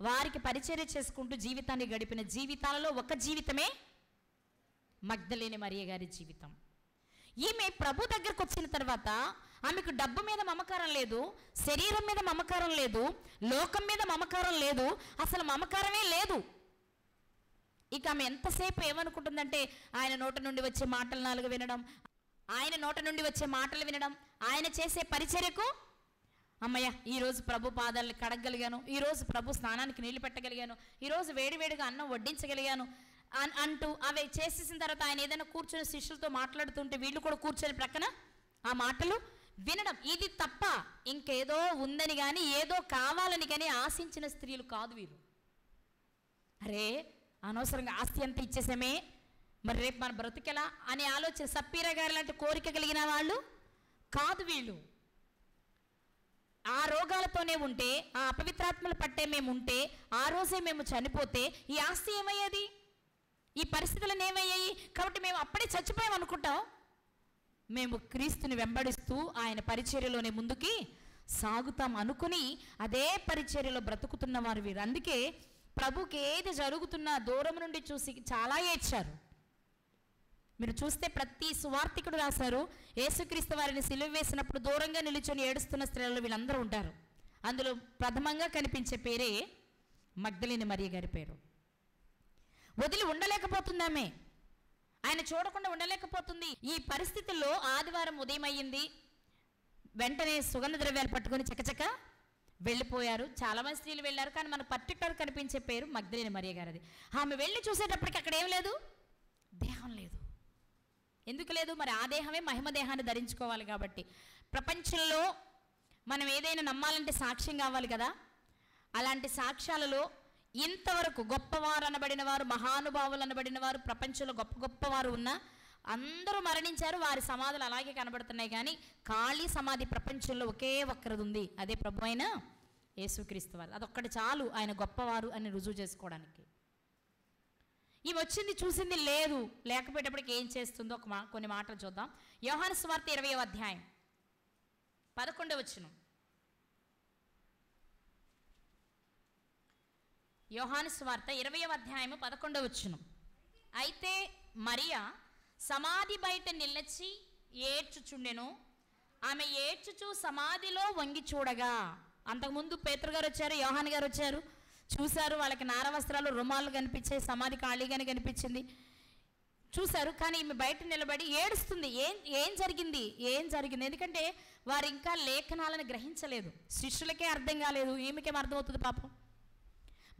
వారికి పరిచర్య చేసుకుంటూ జీవితాన్ని గడిపిన జీవితాలలో ఒక జీవితమే మగ్దలేని మరియ గారి జీవితం. ఈమె ప్రభు దగ్గరకు వచ్చిన తర్వాత ఆమెకు డబ్బు మీద మమకారం లేదు, శరీరం మీద మమకారం లేదు, లోకం మీద మమకారం లేదు, అసలు మమకారమే లేదు. ఇక ఆమె ఎంతసేపు ఏమనుకుంటుందంటే, ఆయన నోట నుండి వచ్చే మాటలు 4 వినడం, ఆయన నోట నుండి వచ్చే మాటలు వినడం, ఆయన చేసే పరిచర్యకు, అమ్మయ్య ఈరోజు ప్రభు పాదాలను కడగలిగాను, ఈరోజు ప్రభు స్నానానికి నీళ్లు పెట్టగలిగాను, ఈరోజు వేడివేడిగా అన్నం వడ్డించగలిగాను అంటూ అవి చేసేసిన తర్వాత ఆయన ఏదైనా కూర్చొని శిష్యులతో మాట్లాడుతుంటే వీళ్ళు కూడా కూర్చొని ప్రక్కన ఆ మాటలు వినడం. ఇది తప్ప ఇంకేదో ఉందని కానీ, ఏదో కావాలని కానీ ఆశించిన స్త్రీలు కాదు వీరు. అరే అనవసరంగా ఆస్తి అంతా ఇచ్చేసామే, మరి రేపు మన బ్రతుకెలా అనే ఆలోచన, సప్పీరా గారి లాంటి కోరిక కలిగిన వాళ్ళు కాదు వీళ్ళు. ఆ రోగాలతోనే ఉంటే, ఆ అపవిత్రాత్మలు పట్టే మేము ఉంటే, ఆ రోజే మేము చనిపోతే ఈ ఆస్తి ఏమయ్యేది? ఈ పరిస్థితులను ఏమయ్యాయి? కాబట్టి మేము అప్పుడే చచ్చిపోయాం అనుకుంటాం. మేము క్రీస్తుని వెంబడిస్తూ ఆయన పరిచర్యలోనే ముందుకి సాగుతాం అనుకుని అదే పరిచర్యలో బ్రతుకుతున్న వారు వీరు. అందుకే ప్రభుకి ఏది జరుగుతున్నా దూరం నుండి చూసి చాలా ఏడ్చారు. మీరు చూస్తే ప్రతి సువార్తికుడు రాశారు, యేసుక్రీస్తు వారిని సిలువ వేసినప్పుడు దూరంగా నిలుచొని ఏడుస్తున్న స్త్రీలలో వీళ్ళందరూ ఉంటారు. అందులో ప్రథమంగా కనిపించే పేరే మగ్దలేని మరియ గారి పేరు. వదిలి ఉండలేకపోతుంది ఆమె, ఆయన చూడకుండా ఉండలేకపోతుంది. ఈ పరిస్థితుల్లో ఆదివారం ఉదయం అయ్యింది, వెంటనే సుగంధ ద్రవ్యాలు పట్టుకొని చకచక వెళ్ళిపోయారు. చాలామంది స్త్రీలు వెళ్ళారు, కానీ మనకు పర్టికులర్ కనిపించే పేరు మగ్దలేనే మరియ గారిది. ఆమె వెళ్ళి చూసేటప్పటికి అక్కడ ఏం లేదు, దేహం లేదు. ఎందుకు లేదు? మరి ఆ దేహమే మహిమ దేహాన్ని ధరించుకోవాలి కాబట్టి. ప్రపంచంలో మనం ఏదైనా నమ్మాలంటే సాక్ష్యం కావాలి కదా. అలాంటి సాక్ష్యాలలో ఇంతవరకు గొప్పవారు అనబడిన వారు, మహానుభావులు అనబడిన వారు, ప్రపంచంలో గొప్ప గొప్పవారు ఉన్న అందరూ మరణించారు, వారి సమాధులు అలాగే కనబడుతున్నాయి. కానీ ఖాళీ సమాధి ప్రపంచంలో ఒకే ఒక్కరిది ఉంది, అదే ప్రభు అయిన యేసుక్రీస్తు వారు. అదొక్కటి చాలు ఆయన గొప్పవారు అని రుజువు చేసుకోవడానికి. ఈమె వచ్చింది, చూసింది లేదు. లేకపోయేటప్పటికి ఏం చేస్తుందో కొన్ని మాటలు చూద్దాం. యోహాను సువార్త 20వ అధ్యాయం 11వ వచనం. యోహాను సువార్త 20వ అధ్యాయం 11వ వచనం. అయితే మరియా సమాధి బయట నిలిచి ఏడ్చుచుండెను. ఆమె ఏడ్చుచు సమాధిలో వంగి చూడగా, అంతకుముందు పేతురు గారు వచ్చారు, యోహాను గారు వచ్చారు, చూశారు. వాళ్ళకి నార వస్త్రాలు, రుమాలు కనిపించాయి, సమాధి ఖాళీగానే కనిపించింది, చూశారు. కానీ ఈమె బయట నిలబడి ఏడుస్తుంది. ఏం జరిగింది? ఎందుకంటే వారు ఇంకా లేఖనాలను గ్రహించలేదు, శిష్యులకే అర్థం కాలేదు, ఈమెకేం అర్థమవుతుంది పాపం.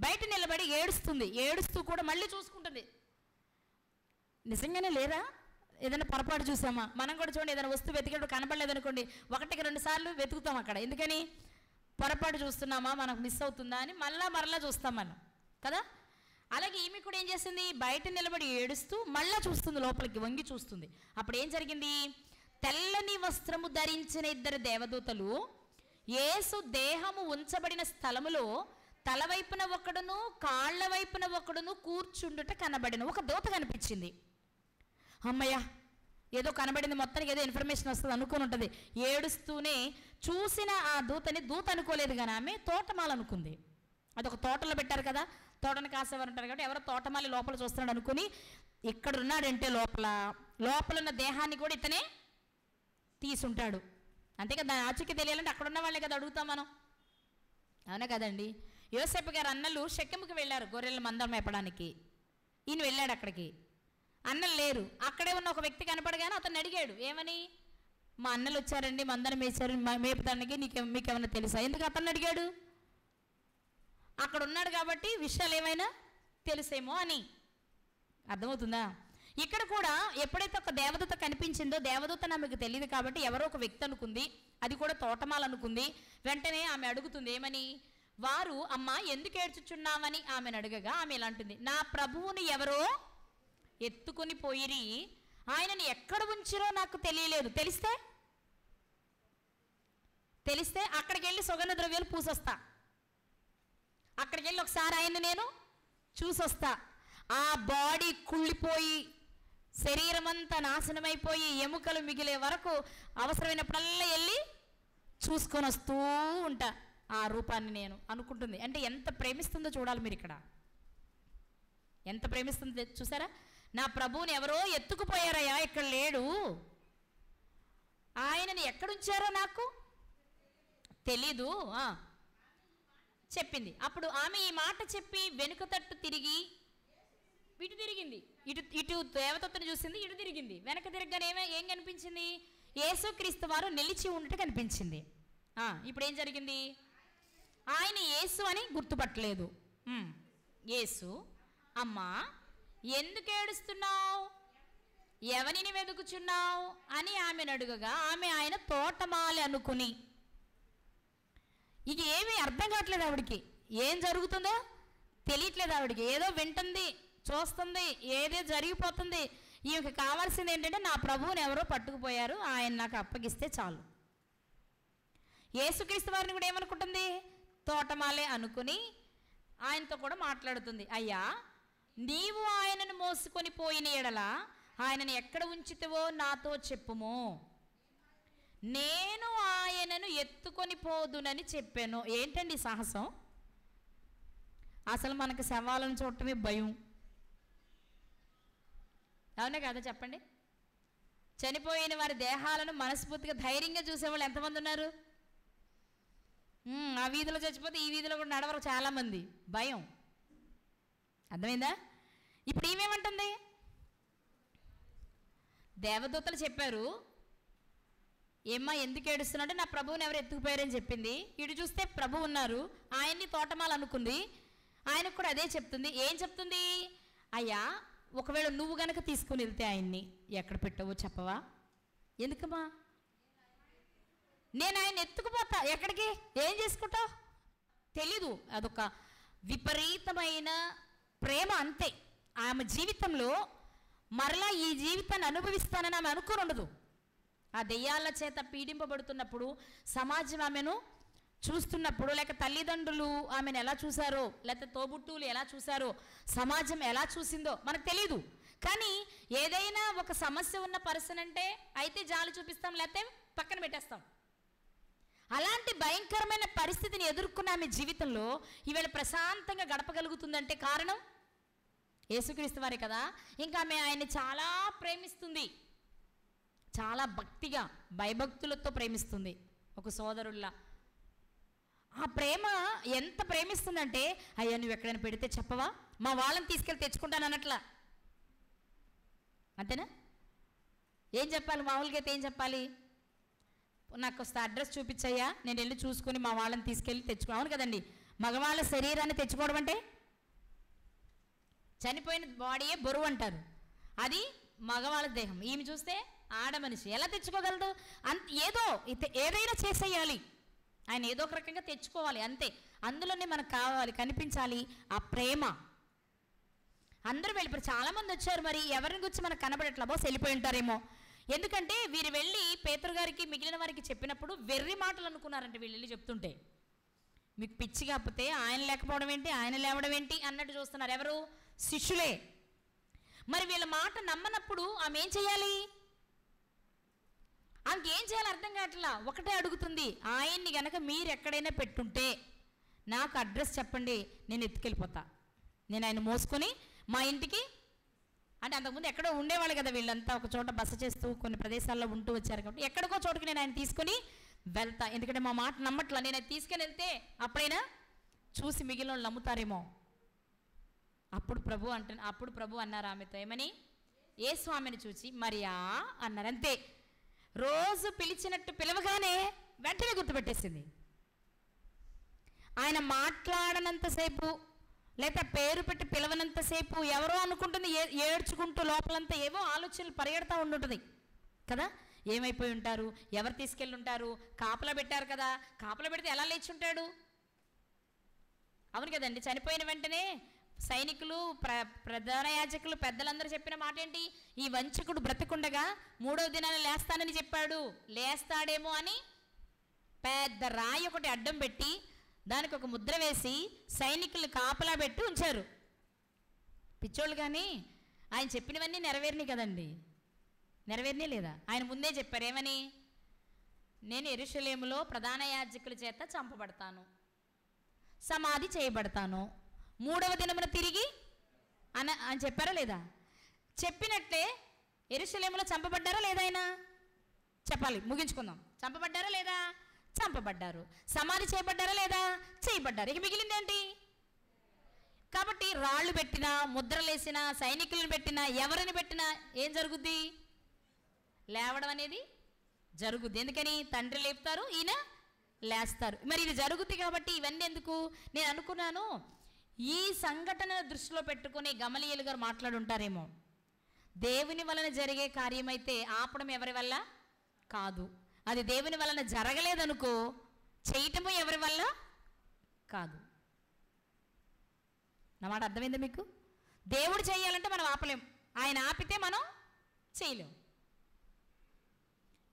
బయట నిలబడి ఏడుస్తుంది. ఏడుస్తూ కూడా మళ్ళీ చూసుకుంటుంది. నిజంగానే లేదా? ఏదైనా పొరపాటు చూసామా? మనం కూడా చూడండి, ఏదైనా వస్తువు వెతికేటప్పుడు కనపడలేదనుకోండి, 1-2 సార్లు వెతుకుతాం అక్కడ. ఎందుకని? పొరపాటు చూస్తున్నామా, మనకు మిస్ అవుతుందా అని మరలా చూస్తాం మనం కదా. అలాగే ఈమె కూడా ఏం చేసింది? బయట నిలబడి ఏడుస్తూ మళ్ళా చూస్తుంది, లోపలికి వంగి చూస్తుంది. అప్పుడు ఏం జరిగింది? తెల్లని వస్త్రము ధరించిన 2 దేవదూతలు యేసు దేహము ఉంచబడిన స్థలములో తల వైపున ఒకడును కాళ్ళ వైపున ఒకడును కూర్చుండుట కనబడిన ఒక దూత కనిపించింది. అమ్మయ్య, ఏదో కనబడింది, మొత్తానికి ఏదో ఇన్ఫర్మేషన్ వస్తుంది అనుకుని ఉంటుంది. ఏడుస్తూనే చూసిన ఆ దూతని దూత అనుకోలేదు, కానీ ఆమె తోటమాల అనుకుంది. అదొక తోటలో పెట్టారు కదా, తోటను కాసేవారు ఉంటారు కాబట్టి ఎవరో తోటమాలి లోపల చూస్తున్నాడు అనుకుని, ఇక్కడ ఉన్నాడంటే లోపల ఉన్న దేహాన్ని కూడా ఇతనే తీసుంటాడు. అంతే కదా, దాని ఆచూకీ తెలియాలంటే అక్కడ ఉన్న వాళ్ళే కదా అడుగుతాం మనం, అవునా కదండి. యోసేపు గారు అన్నలు షెకెముకి వెళ్ళారు గొర్రెల మందం మేపడానికి. ఈయన వెళ్ళాడు అక్కడికి, అన్నలు లేరు. అక్కడే ఉన్న ఒక వ్యక్తి కనపడగానే అతను అడిగాడు, ఏమని? మా అన్నలు వచ్చారండి, మందరం వేశారు మేపడానికి, మీకేమన్నా తెలుసా? ఎందుకు అతను అడిగాడు? అక్కడ ఉన్నాడు కాబట్టి విషయాలు ఏమైనా తెలుసేమో అని. అర్థమవుతుందా? ఇక్కడ కూడా ఎప్పుడైతే ఒక దేవదూత కనిపించిందో, దేవదూత ఆమెకు తెలియదు కాబట్టి ఎవరో ఒక వ్యక్తి అనుకుంది, అది కూడా తోటమాల అనుకుంది. వెంటనే ఆమె అడుగుతుంది, ఏమని? వారు అమ్మ ఎందుకు ఏడ్చుచున్నామని ఆమెను అడగగా ఆమె ఇలా అంటుంది, నా ప్రభువుని ఎవరో ఎత్తుకొని పోయిరి, ఆయనని ఎక్కడ ఉంచిరో నాకు తెలియలేదు. తెలిస్తే అక్కడికి వెళ్ళి సుగంధ ద్రవ్యాలు పూసొస్తా, అక్కడికి వెళ్ళి ఒకసారి ఆయన్ని నేను చూసొస్తా. ఆ బాడీ కుళ్ళిపోయి శరీరం అంతా నాశనమైపోయి ఎముకలు మిగిలే వరకు అవసరమైనప్పుడల్లా వెళ్ళి చూసుకొని వస్తూ ఉంటా ఆ రూపాన్ని నేను అనుకుంటుంది. అంటే ఎంత ప్రేమిస్తుందో చూడాలి మీరు ఇక్కడ, ఎంత ప్రేమిస్తుందో చూసారా? నా ప్రభువుని ఎవరో ఎత్తుకుపోయారయ్యా, ఇక్కడ లేడు, ఆయనని ఎక్కడుంచారో నాకు తెలీదు చెప్పింది. అప్పుడు ఆమె ఈ మాట చెప్పి వెనుక తట్టు తిరిగి ఇటు తిరిగింది. ఇటు దేవదూతను చూసింది, ఇటు తిరిగింది. వెనక తిరగగానే ఏం కనిపించింది? యేసుక్రీస్తు వారు నిలిచి ఉన్నట్టు కనిపించింది. ఇప్పుడు ఏం జరిగింది? ఆయన యేసు అని గుర్తుపట్టలేదు. యేసు, అమ్మా ఎందుకు ఏడుస్తున్నావు, ఎవరిని వెతుకుచున్నావు అని ఆమెను అడుగగా ఆమె ఆయన తోటమాలి అనుకుని, ఇక ఏమీ అర్థం కావట్లేదు ఆవిడికి, ఏం జరుగుతుందో తెలియట్లేదు ఆవిడికి. ఏదో వింటుంది, చూస్తుంది, ఏదో జరిగిపోతుంది. ఈమెకి కావాల్సింది ఏంటంటే నా ప్రభువుని ఎవరో పట్టుకుపోయారు, ఆయన నాకు అప్పగిస్తే చాలు. యేసుక్రీస్తు వారిని కూడా ఏమనుకుంటుంది? తోటమాలే అనుకుని ఆయనతో కూడా మాట్లాడుతుంది. అయ్యా, నీవు ఆయనను మోసుకొని పోయిన ఎడల ఆయనను ఎక్కడ ఉంచితివో నాతో చెప్పుము, నేను ఆయనను ఎత్తుకొని పోదునని చెప్పాను. ఏంటండి సాహసం? అసలు మనకు శవాలను చూడటమే భయం, అవునే కదా చెప్పండి? చనిపోయిన వారి దేహాలను మనస్ఫూర్తిగా ధైర్యంగా చూసేవాళ్ళు ఎంతమంది ఉన్నారు? ఆ వీధిలో చచ్చిపోతే ఈ వీధిలో కూడా నడవరు చాలామంది, భయం. అర్థమైందా? ఇప్పుడు ఈమెమంటుంది? దేవదూతలు చెప్పారు, ఏమ్మా ఎందుకు ఏడుస్తున్నాడు, నా ప్రభువుని ఎవరు ఎత్తుకుపోయారని చెప్పింది. ఇటు చూస్తే ప్రభు ఉన్నారు, ఆయన్ని తోటమాల అనుకుంది, ఆయనకు కూడా అదే చెప్తుంది. ఏం చెప్తుంది? అయ్యా ఒకవేళ నువ్వు గనక తీసుకుని వెళ్తే ఆయన్ని ఎక్కడ పెట్టవో చెప్పవా? ఎందుకమ్మా? నేను ఆయన ఎత్తుకుపోతా. ఎక్కడికి? ఏం చేసుకుంటావు? తెలీదు. అదొక విపరీతమైన ప్రేమ, అంతే. ఆమె జీవితంలో మరలా ఈ జీవితాన్ని అనుభవిస్తానని ఆమె అనుకుని ఉండదు. ఆ దెయ్యాల చేత పీడింపబడుతున్నప్పుడు, సమాజం ఆమెను చూస్తున్నప్పుడు, లేక తల్లిదండ్రులు ఆమెను ఎలా చూశారో, లేకపోతే తోబుట్టువులు ఎలా చూశారో, సమాజం ఎలా చూసిందో మనకు తెలీదు. కానీ ఏదైనా ఒక సమస్య ఉన్న పర్సన్ అంటే అయితే జాలి చూపిస్తాం, లేకపోతే పక్కన పెట్టేస్తాం. అలాంటి భయంకరమైన పరిస్థితిని ఎదుర్కొన్న ఆమె జీవితంలో ఈవేళ ప్రశాంతంగా గడపగలుగుతుందంటే కారణం యేసుక్రీస్తు వారే కదా. ఇంకా ఆమె ఆయన్ని చాలా ప్రేమిస్తుంది, చాలా భక్తిగా భయభక్తులతో ప్రేమిస్తుంది, ఒక సోదరుల్లా. ఆ ప్రేమ ఎంత ప్రేమిస్తుందంటే, అయ్యా నువ్వు ఎక్కడైనా పెడితే చెప్పవా, మా వాళ్ళని తీసుకెళ్ళి తెచ్చుకుంటాను అన్నట్లా. అంతేనా? ఏం చెప్పాలి? మామూలుగా అయితే ఏం చెప్పాలి? నాకు వస్తే అడ్రస్ చూపించయ్యా, నేను వెళ్ళి చూసుకొని మా వాళ్ళని తీసుకెళ్ళి తెచ్చుకో. అవును కదండి. మగవాళ్ళ శరీరాన్ని తెచ్చుకోవడం అంటే, చనిపోయిన బాడీయే బరువు అంటారు, అది మగవాళ్ళ దేహం. ఈమె చూస్తే ఆడ మనిషి, ఎలా తెచ్చుకోగలదు? ఏదైనా చేసేయాలి, ఆయన ఏదో ఒక రకంగా తెచ్చుకోవాలి, అంతే. అందులోనే మనకు కావాలి, కనిపించాలి ఆ ప్రేమ. అందరూ వెళ్ళిపోయారు, చాలామంది వచ్చారు. మరి ఎవరిని గురించి మనకు కనబడట్లా, బోస్ వెళ్ళిపోయి ఉంటారేమో. ఎందుకంటే వీరు వెళ్ళి పేతురు గారికి మిగిలిన వారికి చెప్పినప్పుడు వెర్రి మాటలు అనుకున్నారంటే, వీళ్ళు వెళ్ళి చెప్తుంటే. మీకు పిచ్చి కాకపోతే ఆయన లేకపోవడం ఏంటి, ఆయన లేవడం ఏంటి అన్నట్టు చూస్తున్నారు. ఎవరు? శిష్యులే. మరి వీళ్ళ మాట నమ్మనప్పుడు ఆమె ఏం చేయాలి? ఆమెకి ఏం చేయాలి అర్థం కావట్లా. ఒకటే అడుగుతుంది, ఆయన్ని గనక మీరు ఎక్కడైనా పెట్టుంటే నాకు అడ్రస్ చెప్పండి, నేను ఎత్తుకెళ్ళిపోతా. నేను ఆయన మోసుకొని మా ఇంటికి, అంటే అంతకుముందు ఎక్కడో ఉండేవాళ్ళు కదా వీళ్ళంతా, ఒక చోట బస చేస్తూ కొన్ని ప్రదేశాల్లో ఉంటూ వచ్చారు కాబట్టి ఎక్కడికో చోటుకి నేను ఆయన తీసుకొని వెళ్తా. ఎందుకంటే మా మాట నమ్మట్లా, నేను అది తీసుకొని వెళ్తే అప్పుడైనా చూసి మిగిలిన వాళ్ళు నమ్ముతారేమో. అప్పుడు ప్రభు అన్నారు ఆమెతో, ఏమని? ఏ స్వామిని చూచి మరియా అన్నారు, అంతే. రోజు పిలిచినట్టు పిలవగానే వెంటనే గుర్తుపెట్టేసింది. ఆయన మాట్లాడనంతసేపు, లేదా పేరు పెట్టి పిలవనంతసేపు ఎవరో అనుకుంటుంది, ఏడ్చుకుంటూ లోపలంతా ఏవో ఆలోచనలు పరిగెడతా ఉండుంటుంది కదా. ఏమైపోయి ఉంటారు, ఎవరు తీసుకెళ్ళి ఉంటారు, కాపలా పెట్టారు కదా, కాపలా పెడితే ఎలా లేచి ఉంటాడు? అవును కదండి. చనిపోయిన వెంటనే సైనికులు, ప్రధాన యాజకులు, పెద్దలందరూ చెప్పిన మాట ఏంటి? ఈ వంచకుడు బ్రతికుండగా 3వ దినాన లేస్తానని చెప్పాడు. లేస్తాడేమో అని పెద్ద రాయి ఒకటి అడ్డం పెట్టి దానికి ఒక ముద్ర వేసి సైనికులు కాపలా పెట్టి ఉంచారు. పిచ్చోళ్ళు. కానీ ఆయన చెప్పినవన్నీ నెరవేరినాయి కదండి. నెరవేరినే లేదా? ఆయన ముందే చెప్పారు, ఏమని? నేను యెరూషలేములో ప్రధాన యాజకుల చేత చంపబడతాను, సమాధి చేయబడతాను, 3వ దినమున తిరిగి అని చెప్పారా లేదా? చెప్పినట్లే యెరూషలేములో చంపబడ్డారా లేదా? ఆయన చెప్పాలి, ముగించుకుందాం. చంపబడ్డారా లేదా? చంపబడ్డారు. సమాధి చేయబడ్డారా లేదా? చేయబడ్డారు. ఇక మిగిలిందేంటి? కాబట్టి రాళ్ళు పెట్టినా, ముద్రలేసినా, సైనికులను పెట్టినా, ఎవరిని పెట్టినా ఏం జరుగుద్ది? లేవడం అనేది జరుగుద్ది. ఎందుకని? తండ్రి లేపుతారు, ఈయన లేస్తారు. మరి ఇది జరుగుద్ది కాబట్టి ఇవన్నీ ఎందుకు? నేను అనుకున్నాను, ఈ సంఘటన దృష్టిలో పెట్టుకుని గమలీయేలు గారు మాట్లాడుంటారేమో. దేవుని వలన జరిగే కార్యమైతే ఆపడం ఎవరి వల్ల కాదు. అది దేవుని వలన జరగలేదనుకో, చేయటము ఎవరి వల్ల కాదు. నా మాట అర్థమైందా మీకు? దేవుడు చేయాలంటే మనం ఆపలేం, ఆయన ఆపితే మనం చేయలేం.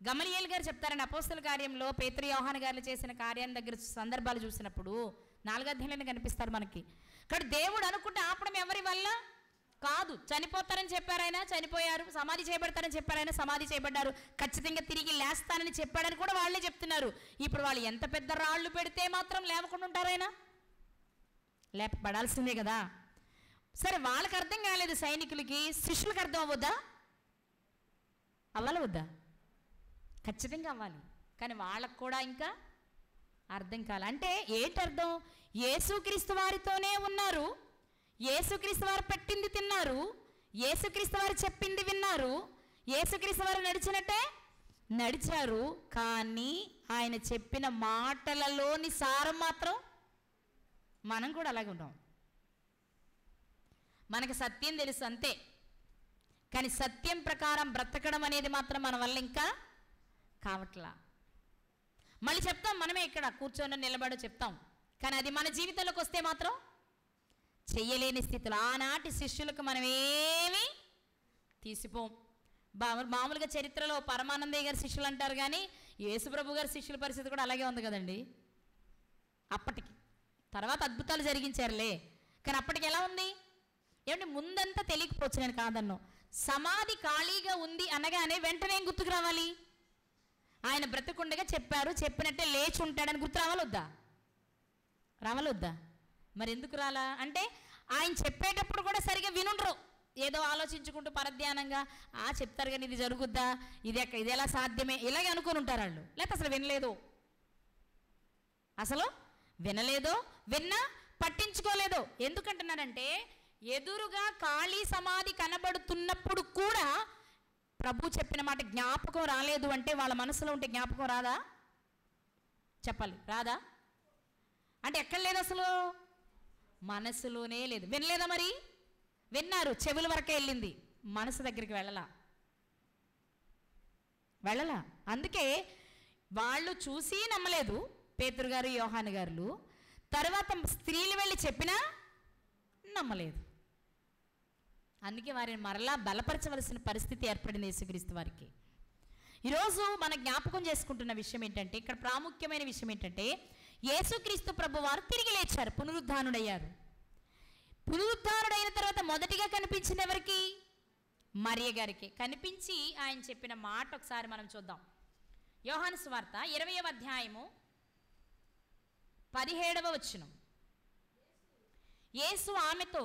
గమలీయేలు గారు చెప్తారండి, అపోస్తల కార్యంలో పేతురు యోహాను గారు చేసిన కార్యాన్ని దగ్గర సందర్భాలు చూసినప్పుడు 4వ అధ్యాయంలోనే కనిపిస్తారు మనకి. కానీ దేవుడు అనుకుంటే ఆపడం ఎవరి వల్ల కాదు. చనిపోతారని చెప్పారు ఆయన, చనిపోయారు. సమాధి చేయబడతారని చెప్పారు ఆయన, సమాధి చేయబడ్డారు. ఖచ్చితంగా తిరిగి లేస్తానని చెప్పాడని కూడా వాళ్ళే చెప్తున్నారు. ఇప్పుడు వాళ్ళు ఎంత పెద్ద రాళ్ళు పెడితే మాత్రం లేవకుండా ఉంటారైనా? లేపబడాల్సిందే కదా. సరే, వాళ్ళకి అర్థం కాలేదు సైనికులకి, శిష్యులకు అర్థం అవ్వద్దా? అవ్వాలి వద్దా? ఖచ్చితంగా అవ్వాలి. కానీ వాళ్ళకు కూడా ఇంకా అర్థం కాలే. అంటే ఏంటి అర్థం? యేసుక్రీస్తు వారితోనే ఉన్నారు, యేసుక్రీస్తు వారు పెట్టింది తిన్నారు, యేసుక్రీస్తు వారు చెప్పింది విన్నారు, యేసుక్రీస్తు వారు నడిచినట్టే నడిచారు. కానీ ఆయన చెప్పిన మాటలలోని సారం మాత్రం మనం కూడా అలాగే ఉంటాం. మనకు సత్యం తెలుసు అంతే, కానీ సత్యం ప్రకారం బ్రతకడం అనేది మాత్రం మన వల్ల ఇంకా కావట్లా. మళ్ళీ చెప్తాం, మనమే ఇక్కడ కూర్చొని నిలబడి చెప్తాం, కానీ అది మన జీవితంలోకి వస్తే మాత్రం చెయ్యలేని స్థితిలో. ఆనాటి శిష్యులకు మనం ఏమీ తీసిపోం. మామూలుగా చరిత్రలో పరమానందయ్య గారి శిష్యులు అంటారు, కానీ యేసుప్రభు గారి శిష్యుల పరిస్థితి కూడా అలాగే ఉంది కదండి. అప్పటికి తర్వాత అద్భుతాలు జరిగించారులే, కానీ అప్పటికి ఎలా ఉంది ఏమంటే, ముందంతా తెలియకపోవచ్చు, నేను కాదన్ను. సమాధి ఖాళీగా ఉంది అనగానే వెంటనే ఏం గుర్తుకు రావాలి? ఆయన బ్రతికుండగా చెప్పారు, చెప్పినట్టే లేచి ఉంటాడని గుర్తు రావాలొద్దా? రావాలొద్దా? మరి ఎందుకు రాలా అంటే, ఆయన చెప్పేటప్పుడు కూడా సరిగా వినుండ్రు, ఏదో ఆలోచించుకుంటూ పరధ్యానంగా చెప్తారు, కానీ ఇది జరుగుద్దా, ఇది ఎలా సాధ్యమే, ఇలాగే అనుకుని ఉంటారు వాళ్ళు. లేకపోతే అసలు వినలేదు, అసలు వినలేదో, విన్నా పట్టించుకోలేదో. ఎందుకంటున్నారంటే, ఎదురుగా ఖాళీ సమాధి కనబడుతున్నప్పుడు కూడా ప్రభు చెప్పిన మాట జ్ఞాపకం రాలేదు అంటే వాళ్ళ మనసులో ఉంటే జ్ఞాపకం రాదా? చెప్పాలి, రాదా? అంటే ఎక్కడ లేదు, అసలు మనసులోనే లేదు. వినలేదా? మరి విన్నారు, చెవుల వరకే వెళ్ళింది, మనసు దగ్గరికి వెళ్ళలా. అందుకే వాళ్ళు చూసి నమ్మలేదు, పేతురు గారు, యోహాను గారు. తర్వాత స్త్రీలు వెళ్ళి చెప్పినా నమ్మలేదు. అందుకే వారిని మరలా బలపరచవలసిన పరిస్థితి ఏర్పడింది యేసుక్రీస్తు వారికి. ఈరోజు మన జ్ఞాపకం చేసుకుంటున్న విషయం ఏంటంటే, ఇక్కడ ప్రాముఖ్యమైన విషయం ఏంటంటే, యేసుక్రీస్తు ప్రభు వారు తిరిగి లేచారు, పునరుద్ధానుడయ్యారు. పునరుద్ధానుడైన తర్వాత మొదటిగా కనిపించింది ఎవరికి? మరియ గారికి. కనిపించి ఆయన చెప్పిన మాట ఒకసారి మనం చూద్దాం. యోహాను సువార్త 20వ అధ్యాయము 17వ వచనం. యేసు ఆమెతో,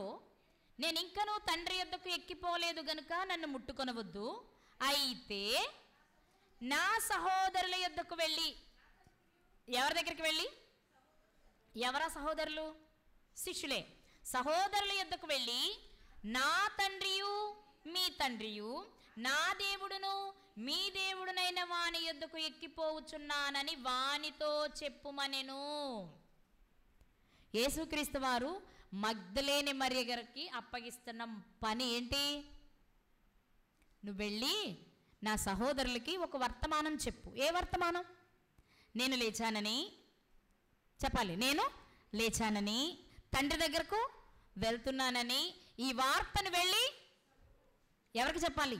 నేను ఇంకనూ తండ్రి యొద్దకు ఎక్కిపోలేదు గనుక నన్ను ముట్టుకొనవద్దు, అయితే నా సహోదరుల యొద్దకు వెళ్ళి. ఎవరి దగ్గరికి వెళ్ళి? ఎవరా సహోదరులు? శిష్యులే. సహోదరుల యొద్దకు వెళ్ళి, నా తండ్రియు మీ తండ్రియు, నా దేవుడును మీ దేవుడునైన వాని యొద్దకు ఎక్కిపోవచ్చున్నానని వానితో చెప్పుమనెను. యేసుక్రీస్తు వారు మగ్దలేని మరియ గారికి అప్పగిస్తున్న పని ఏంటి? నువ్వు వెళ్ళి నా సహోదరులకి ఒక వర్తమానం చెప్పు. ఏ వర్తమానం? నేను లేచానని చెప్పాలి. నేను లేచానని, తండ్రి దగ్గరకు వెళ్తున్నానని. ఈ వార్తను వెళ్ళి ఎవరికి చెప్పాలి?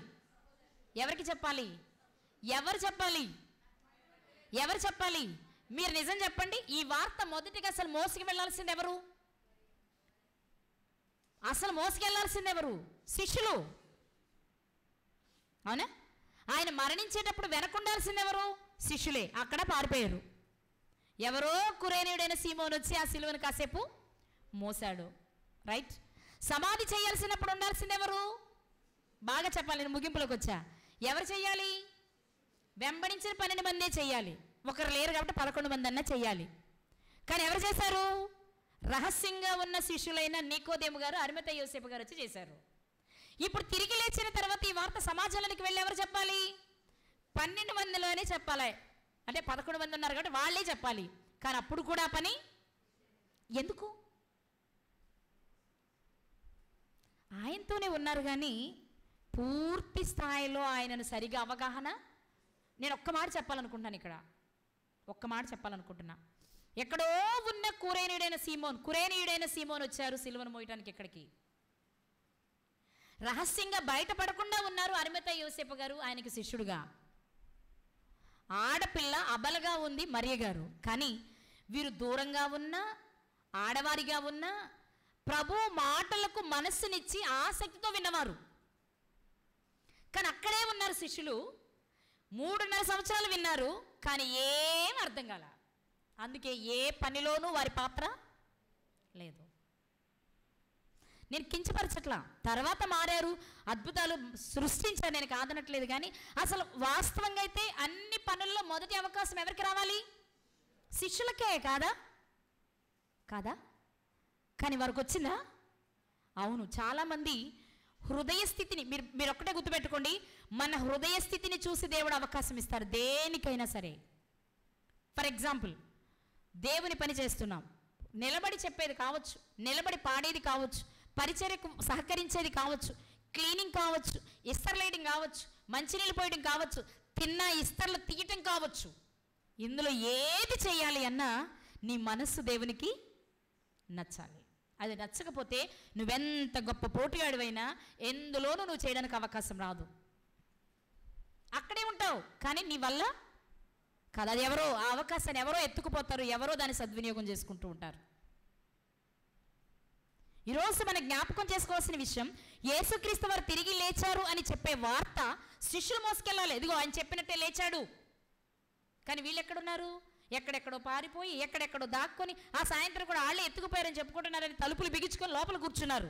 ఎవరికి చెప్పాలి? ఎవరు చెప్పాలి? ఎవరు చెప్పాలి? మీరు నిజం చెప్పండి. ఈ వార్త మొదటిగా అసలు మోసుకు వెళ్ళాల్సింది ఎవరు? అసలు మోసుకెళ్లాల్సింది ఎవరు? శిష్యులు, అవునా? ఆయన మరణించేటప్పుడు వెనకుండాల్సింది ఎవరు? శిష్యులే. అక్కడ పారిపోయారు. ఎవరో కురేనీయుడైన సీమోను వచ్చి ఆ సిలువను కాసేపు మోసాడు, రైట్? సమాధి చేయాల్సినప్పుడు ఉండాల్సింది ఎవరు? బాగా చెప్పాలి, నేను ముగింపులోకి వచ్చా. ఎవరు చెయ్యాలి? వెంబడించిన 12 మందే చెయ్యాలి. ఒకరు లేరు కాబట్టి 11 మంది అన్నా చెయ్యాలి. కానీ ఎవరు చేశారు? రహస్యంగా ఉన్న శిష్యులైన నికోదేము గారు, అరిమతై యోసేపు గారు వచ్చి చేశారు. ఇప్పుడు తిరిగి లేచిన తర్వాత ఈ వార్త సమాజంలోకి వెళ్ళి ఎవరు చెప్పాలి? 12 మందిలోనే చెప్పాలి. అంటే 11 మంది ఉన్నారు కాబట్టి వాళ్ళే చెప్పాలి. కానీ అప్పుడు కూడా పని ఎందుకు? ఆయనతోనే ఉన్నారు కానీ పూర్తి స్థాయిలో ఆయనను సరిగా అవగాహన. నేను ఒక్క మాట చెప్పాలనుకుంటున్నాను ఇక్కడ, ఒక్క మాట చెప్పాలనుకుంటున్నా. ఎక్కడో ఉన్న కురేనీయుడైన సీమోన్ వచ్చారు సిలువను మోయటానికి. ఇక్కడికి రహస్యంగా బయటపడకుండా ఉన్నారు అరిమతై యోసేపు గారు, ఆయనకి శిష్యుడుగా. ఆడపిల్ల అబలగా ఉంది మరియ గారు. కానీ వీరు దూరంగా ఉన్నా, ఆడవారిగా ఉన్నా, ప్రభు మాటలకు మనస్సునిచ్చి ఆసక్తితో విన్నవారు. కానీ అక్కడే ఉన్నారు శిష్యులు. 3.5 సంవత్సరాలు విన్నారు, కానీ ఏం అర్థం కాల. అందుకే ఏ పనిలోనూ వారి పాత్ర లేదు. నేను కించపరచట్లా, తర్వాత మారారు, అద్భుతాలు సృష్టించారు, నేను కాదనట్లేదు. కానీ అసలు వాస్తవంగా అయితే అన్ని పనుల్లో మొదటి అవకాశం ఎవరికి రావాలి? శిష్యులకే కాదా? కాదా? కానీ వారికి వచ్చిందా? అవును, చాలామంది హృదయ స్థితిని మీరు ఒక్కటే గుర్తుపెట్టుకోండి, మన హృదయ స్థితిని చూసి దేవుడు అవకాశం ఇస్తారు దేనికైనా సరే. ఫర్ ఎగ్జాంపుల్, దేవుని పని చేస్తున్నాం, నిలబడి చెప్పేది కావచ్చు, నిలబడి పాడేది కావచ్చు, పరిచర్యకు సహకరించేది కావచ్చు, క్లీనింగ్ కావచ్చు, ఇస్తర్ లైటింగ్ కావచ్చు, మంచినీళ్ళు పోయడం కావచ్చు, తిన్న ఇస్తర్లు తీయటం కావచ్చు. ఇందులో ఏది చేయాలి అన్నా నీ మనస్సు దేవునికి నచ్చాలి. అది నచ్చకపోతే నువ్వెంత గొప్ప పోటీగాడివైనా ఎందులోనూ నువ్వు చేయడానికి అవకాశం రాదు. అక్కడే ఉంటావు కానీ నీ వల్ల కాదు. అది ఎవరో ఆ అవకాశాన్ని ఎవరో ఎత్తుకుపోతారు, ఎవరో దాన్ని సద్వినియోగం చేసుకుంటూ ఉంటారు. ఈరోజు మనం జ్ఞాపకం చేసుకోవాల్సిన విషయం, యేసుక్రీస్తు వారు తిరిగి లేచారు అని చెప్పే వార్త శిష్యులు మోసుకెళ్ళాలి. ఇదిగో ఆయన చెప్పినట్టే లేచాడు. కానీ వీళ్ళు ఎక్కడున్నారు? ఎక్కడెక్కడో పారిపోయి ఎక్కడెక్కడో దాక్కొని ఆ సాయంత్రం కూడా వాళ్ళే ఎత్తుకుపోయారని చెప్పుకుంటున్నారని తలుపులు బిగించుకొని లోపల కూర్చున్నారు.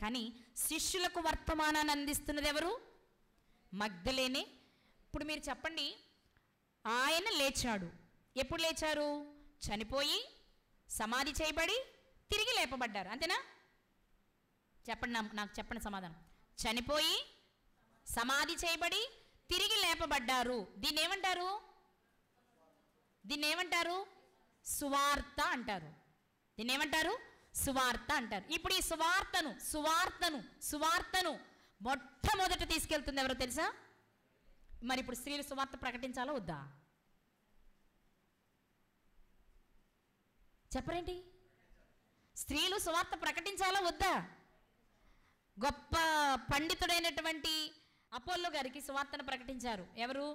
కానీ శిష్యులకు వర్తమానాన్ని అందిస్తున్నది ఎవరు? మగ్దలేనే. ఇప్పుడు మీరు చెప్పండి, ఆయన లేచాడు. ఎప్పుడు లేచారు? చనిపోయి సమాధి చేయబడి తిరిగి లేపబడ్డారు, అంతేనా? చెప్పండి, నాకు చెప్పండి సమాధానం. చనిపోయి సమాధి చేయబడి తిరిగి లేపబడ్డారు. దీన్ని ఏమంటారు? సువార్త అంటారు. దీన్ని ఏమంటారు? సువార్త అంటారు. ఇప్పుడు ఈ సువార్తను మొట్టమొదట తీసుకెళ్తుంది ఎవరో తెలుసా? మరి ఇప్పుడు స్త్రీలు సువార్త ప్రకటించాలా వద్దా? చెప్పరేంటి? స్త్రీలు సువార్త ప్రకటించాలా వద్దా? గొప్ప పండితుడైనటువంటి అపోల్లో గారికి సువార్తను ప్రకటించారు. ఎవరు?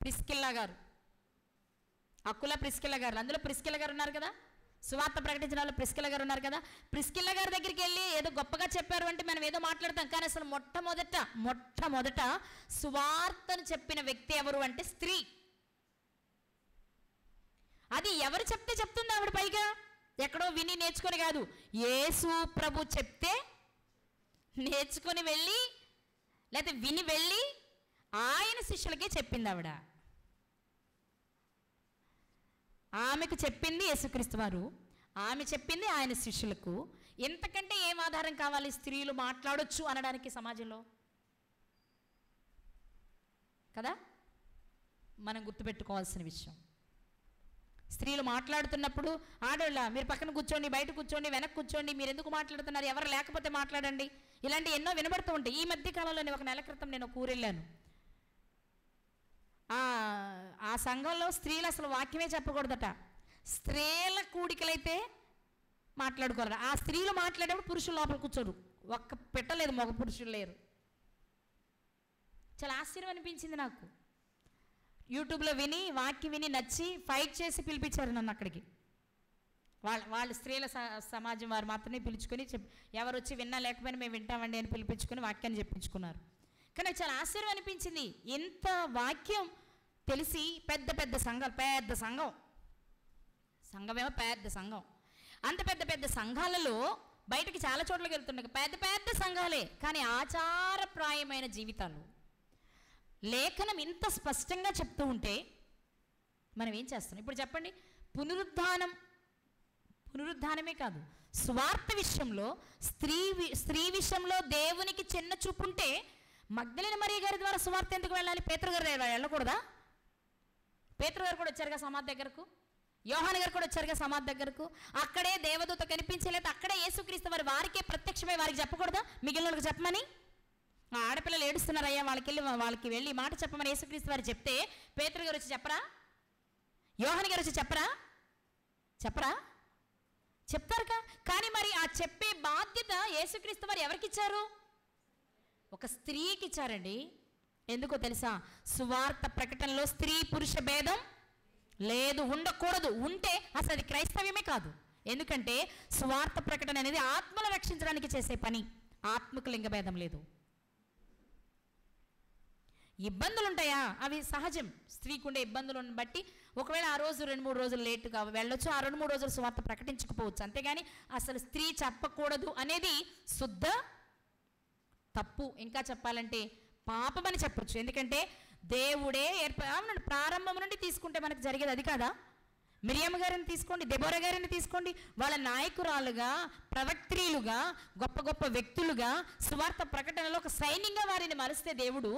ప్రిస్కిల్లా గారు, అక్కుల ప్రిస్కిల్లా గారు. అందులో ప్రిస్కిల్లా గారు ఉన్నారు కదా, సువార్త ప్రకటించిన వాళ్ళు ప్రిస్కిల్లా గారు ఉన్నారు కదా. ప్రిస్కిల్లా గారి దగ్గరికి వెళ్ళి ఏదో గొప్పగా చెప్పారు అంటే మనం ఏదో మాట్లాడతాం, కానీ అసలు మొట్టమొదట సువార్తను చెప్పిన వ్యక్తి ఎవరు అంటే స్త్రీ. అది ఎవరు చెప్తే చెప్తుంది ఆవిడ, పైగా ఎక్కడో విని నేర్చుకొని కాదు, యేసు ప్రభు చెప్తే నేర్చుకొని వెళ్ళి లేకపోతే విని వెళ్ళి ఆయన శిష్యులకే చెప్పింది ఆవిడ. ఆమెకు చెప్పింది యేసుక్రీస్తు వారు, ఆమె చెప్పింది ఆయన శిష్యులకు. ఎంతకంటే ఏం ఆధారం కావాలి స్త్రీలు మాట్లాడొచ్చు అనడానికి సమాజంలో? కదా మనం గుర్తుపెట్టుకోవాల్సిన విషయం. స్త్రీలు మాట్లాడుతున్నప్పుడు ఆడోళ్ళ మీరు పక్కన కూర్చోండి, బయట కూర్చోండి, వెనక్కి కూర్చోండి, మీరు ఎందుకు మాట్లాడుతున్నారు, ఎవరు లేకపోతే మాట్లాడండి, ఇలాంటి ఎన్నో వినబడుతూ ఉంటాయి. ఈ మధ్య కాలంలో నేను 1 నెల క్రితం నేను ఒక ఊరు వెళ్ళాను. ఆ సంఘంలో స్త్రీలు అసలు వాక్యమే చెప్పకూడదట, స్త్రీల కూడికలైతే మాట్లాడుకోవాలి. ఆ స్త్రీలు మాట్లాడేప్పుడు పురుషులు లోపల కూర్చోరు, ఒక్క పెట్టలేదు, మగ పురుషులు లేరు. చాలా ఆశ్చర్యం అనిపించింది నాకు. యూట్యూబ్లో వాక్యం విని నచ్చి ఫైట్ చేసి పిలిపించారు నన్ను అక్కడికి. వాళ్ళు స్త్రీల సమాజం వారు మాత్రమే పిలుచుకొని ఎవరు వచ్చి విన్నా లేకపోయినా మేము వింటామండి అని పిలిపించుకొని వాక్యాన్ని చెప్పించుకున్నారు. కానీ నాకు చాలా ఆశ్చర్యం అనిపించింది. ఎంత వాక్యం తెలిసి పెద్ద సంఘాలు, సంఘమేమో పెద్ద సంఘం, అంత పెద్ద సంఘాలలో బయటకి చాలా చోట్లకి వెళ్తుండే పెద్ద సంఘాలే, కానీ ఆచారప్రాయమైన జీవితాలు. లేఖనం ఇంత స్పష్టంగా చెప్తూ ఉంటే మనం ఏం చేస్తున్నాం? ఇప్పుడు చెప్పండి, పునరుద్ధానమే కాదు, స్వార్థ విషయంలో స్త్రీ విషయంలో దేవునికి చిన్న చూపు ఉంటే మగ్దలేనే మరియ గారి ద్వారా సువార్త ఎందుకు వెళ్ళాలి? పేతురు గారు వెళ్ళకూడదా? పేతురు గారు కూడా వచ్చారుగా సమాధి దగ్గరకు, యోహాను గారు కూడా వచ్చారుగా సమాధి దగ్గరకు. అక్కడే దేవదూత కనిపించలేదు, అక్కడే యేసుక్రీస్తు వారికే ప్రత్యక్షమై వారికి చెప్పకూడదా మిగిలిన వాళ్ళకి చెప్పమని? ఆడపిల్లలు ఏడుస్తున్నారయ్యా, వాళ్ళకి వెళ్ళి మాట చెప్పమని యేసుక్రీస్తు వారు చెప్తే పేతురు గారు వచ్చి చెప్పరా? యోహాను గారు వచ్చి చెప్పరా? చెప్తారుగా. కానీ మరి ఆ చెప్పే బాధ్యత యేసుక్రీస్తు వారు ఎవరికి ఇచ్చారు? ఒక స్త్రీకి ఇచ్చారండి. ఎందుకో తెలుసా? సువార్త ప్రకటనలో స్త్రీ పురుష భేదం లేదు, ఉండకూడదు. ఉంటే అసలు అది క్రైస్తవ్యమే కాదు. ఎందుకంటే సువార్త ప్రకటన అనేది ఆత్మను రక్షించడానికి చేసే పని, ఆత్మకు లింగ భేదం లేదు. ఇబ్బందులు ఉంటాయా? అవి సహజం. స్త్రీకి ఉండే ఇబ్బందులను బట్టి ఒకవేళ ఆ రోజు 2-3 రోజులు లేటుగా వెళ్ళొచ్చు, ఆ 2-3 రోజులు సువార్త ప్రకటించకపోవచ్చు. అంతేగాని అసలు స్త్రీ చెప్పకూడదు అనేది శుద్ధ తప్పు. ఇంకా చెప్పాలంటే పాపమని చెప్పొచ్చు. ఎందుకంటే దేవుడే ప్రారంభం నుండి తీసుకుంటే మనకు జరిగేది అది కాదా? మిరియాము గారిని తీసుకోండి, దెబోరా గారిని తీసుకోండి. వాళ్ళ నాయకురాలుగా, ప్రవక్త్రీలుగా, గొప్ప గొప్ప వ్యక్తులుగా, సువార్త ప్రకటనలో ఒక సైన్యంగా వారిని మలిస్తే దేవుడు,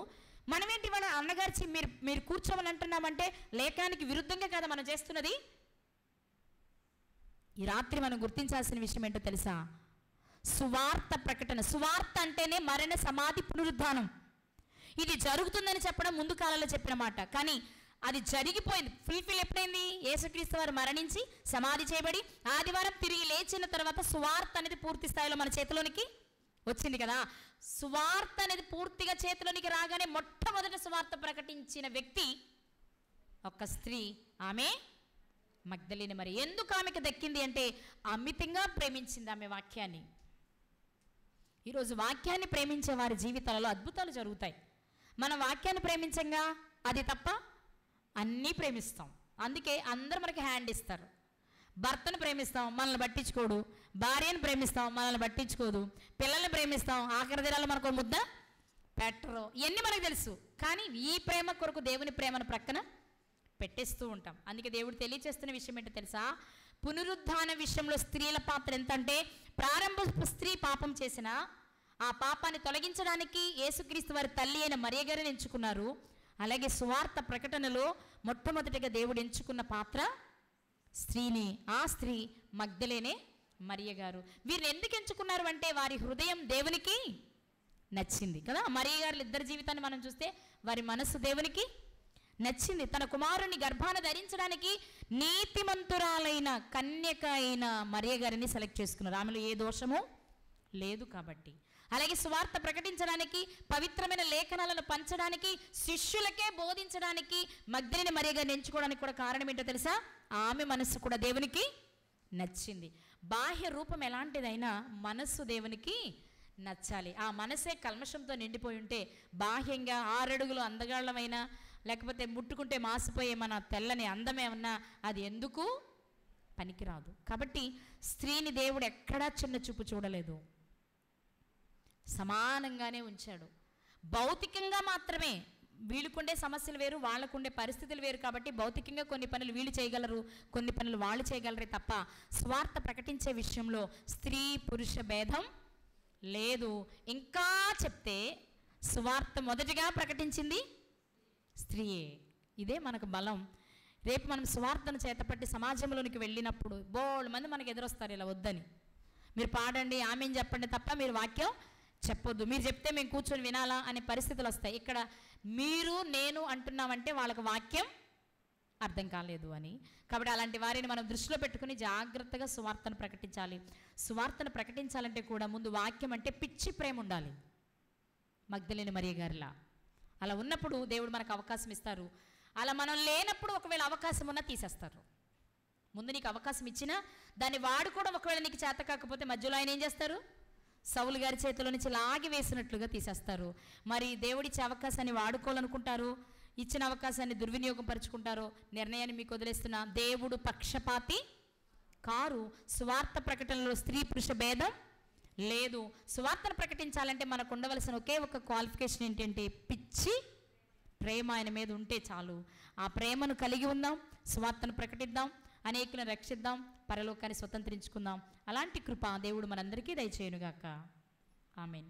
మనమేంటి వాళ్ళ అన్నగారి మీరు కూర్చోమని అంటున్నామంటే లేఖనానికి విరుద్ధంగా కదా మనం చేస్తున్నది. ఈ రాత్రి మనం గుర్తించాల్సిన విషయం ఏంటో తెలుసా? సువార్త ప్రకటన. సువార్త అంటేనే మరణ, సమాధి, పునరుద్ధానం. ఇది జరుగుతుందని చెప్పడం ముందు కాలంలో చెప్పిన మాట, కానీ అది జరిగిపోయింది. ఫుల్ఫిల్ ఎప్పుడైంది? యేసుక్రీస్తు వారు మరణించి సమాధి చేయబడి ఆదివారం తిరిగి లేచిన తర్వాత సువార్త అనేది పూర్తి స్థాయిలో మన చేతిలోనికి వచ్చింది కదా. సువార్త అనేది పూర్తిగా చేతిలోనికి రాగానే మొట్టమొదటి సువార్త ప్రకటించిన వ్యక్తి ఒక స్త్రీ, ఆమె మగ్దలేనే మరి. ఎందుకు ఆమెకు దక్కింది అంటే అమితంగా ప్రేమించింది ఆమె వాక్యాన్ని. ఈరోజు వాక్యాన్ని ప్రేమించే వారి జీవితాలలో అద్భుతాలు జరుగుతాయి. మన వాక్యాన్ని ప్రేమించంగా అది తప్ప అన్నీ ప్రేమిస్తాం. అందుకే అందరూ మనకి హ్యాండ్ ఇస్తారు. భర్తను ప్రేమిస్తాం, మనల్ని పట్టించుకోడు. భార్యను ప్రేమిస్తాం, మనల్ని పట్టించుకోదు. పిల్లల్ని ప్రేమిస్తాం, ఆఖరి దినాల్లో మనకు ముద్ద పెట్టరు. ఇవన్నీ మనకు తెలుసు. కానీ ఈ ప్రేమ కొరకు దేవుని ప్రేమను ప్రక్కన పెట్టేస్తూ ఉంటాం. అందుకే దేవుడు తెలియచేస్తున్న విషయం ఏంటో తెలుసా? పునరుద్ధాన విషయంలో స్త్రీల పాత్ర ఎంత అంటే, ప్రారంభ స్త్రీ పాపం చేసిన ఆ పాపాన్ని తొలగించడానికి యేసుక్రీస్తు వారి తల్లి అయిన మరియ గారిని ఎంచుకున్నారు. అలాగే సువార్త ప్రకటనలో మొట్టమొదటిగా దేవుడు ఎంచుకున్న పాత్ర స్త్రీని. ఆ స్త్రీ మగ్దలేనే మరియ గారు. వీరిని ఎందుకు ఎంచుకున్నారు అంటే వారి హృదయం దేవునికి నచ్చింది కదా. మరియ గారు ఇద్దరి జీవితాన్ని మనం చూస్తే వారి మనస్సు దేవునికి నచ్చింది. తన కుమారుని గర్భాన ధరించడానికి నీతిమంతురాలైన కన్యక అయిన మరియ గారిని సెలెక్ట్ చేసుకున్నారు. ఆమెలో ఏ దోషము లేదు కాబట్టి. అలాగే సువార్త ప్రకటించడానికి, పవిత్రమైన లేఖనాలను పంచడానికి, శిష్యులకే బోధించడానికి మగ్దలేనే మరియ గారిని ఎంచుకోవడానికి కూడా కారణం ఏంటో తెలుసా? ఆమె మనస్సు కూడా దేవునికి నచ్చింది. బాహ్య రూపం ఎలాంటిదైనా మనస్సు దేవునికి నచ్చాలి. ఆ మనసే కల్మషంతో నిండిపోయి ఉంటే బాహ్యంగా 6 అడుగులు అందగాళ్ళమైనా, లేకపోతే ముట్టుకుంటే మాసిపోయే మన తెల్లని అందమేమన్నా అది ఎందుకు పనికిరాదు. కాబట్టి స్త్రీని దేవుడు ఎక్కడా చిన్న చూపు చూడలేదు, సమానంగానే ఉంచాడు. భౌతికంగా మాత్రమే వీళ్ళకుండే సమస్యలు వేరు, వాళ్ళకుండే పరిస్థితులు వేరు. కాబట్టి భౌతికంగా కొన్ని పనులు వీళ్ళు చేయగలరు, కొన్ని పనులు వాళ్ళు చేయగలరే తప్ప స్వార్థ ప్రకటించే విషయంలో స్త్రీ పురుష భేదం లేదు. ఇంకా చెప్తే సువార్త మొదటిగా ప్రకటించింది స్త్రీయే. ఇదే మనకు బలం. రేపు మనం సువార్తను చేతపట్టి సమాజంలోనికి వెళ్ళినప్పుడు బోల్డ్ మంది మనకు ఎదురొస్తారు ఇలా వద్దని. మీరు పాడండి, ఆమెను చెప్పండి తప్ప మీరు వాక్యం చెప్పొద్దు, మీరు చెప్తే మేము కూర్చొని వినాలా అనే పరిస్థితులు వస్తాయి. ఇక్కడ మీరు నేను అంటున్నామంటే వాళ్ళకు వాక్యం అర్థం కాలేదు అని. కాబట్టి అలాంటి వారిని మనం దృష్టిలో పెట్టుకుని జాగ్రత్తగా సువార్తను ప్రకటించాలి. సువార్తను ప్రకటించాలంటే కూడా ముందు వాక్యం అంటే పిచ్చి ప్రేమ ఉండాలి, మగ్దలేనే మరియ గారిలా. అలా ఉన్నప్పుడు దేవుడు మనకు అవకాశం ఇస్తారు. అలా మనం లేనప్పుడు ఒకవేళ అవకాశం ఉన్నా తీసేస్తారు. ముందు నీకు అవకాశం ఇచ్చినా దాన్ని వాడుకోవడం ఒకవేళ నీకు చేత కాకపోతే మధ్యలో ఆయన ఏం చేస్తారు? సౌలు గారి చేతిలో నుంచి లాగి వేసినట్లుగా తీసేస్తారు. మరి దేవుడిచ్చే అవకాశాన్ని వాడుకోవాలనుకుంటారు, ఇచ్చిన అవకాశాన్ని దుర్వినియోగం పరుచుకుంటారో నిర్ణయాన్ని మీకు వదిలేస్తున్నా. దేవుడు పక్షపాతి కారు. సువార్త ప్రకటనలో స్త్రీ పురుష భేదం లేదు. సువార్తను ప్రకటించాలంటే మనకు ఉండవలసిన ఒకే ఒక క్వాలిఫికేషన్ ఏంటంటే పిచ్చి ప్రేమ ఆయన మీద ఉంటే చాలు. ఆ ప్రేమను కలిగి ఉందాం, సువార్తను ప్రకటిద్దాం, అనేకులను రక్షిద్దాం, పరలోకాన్ని స్వతంత్రించుకుందాం. అలాంటి కృప దేవుడు మనందరికీ దయచేయునుగాక. ఆమేన్.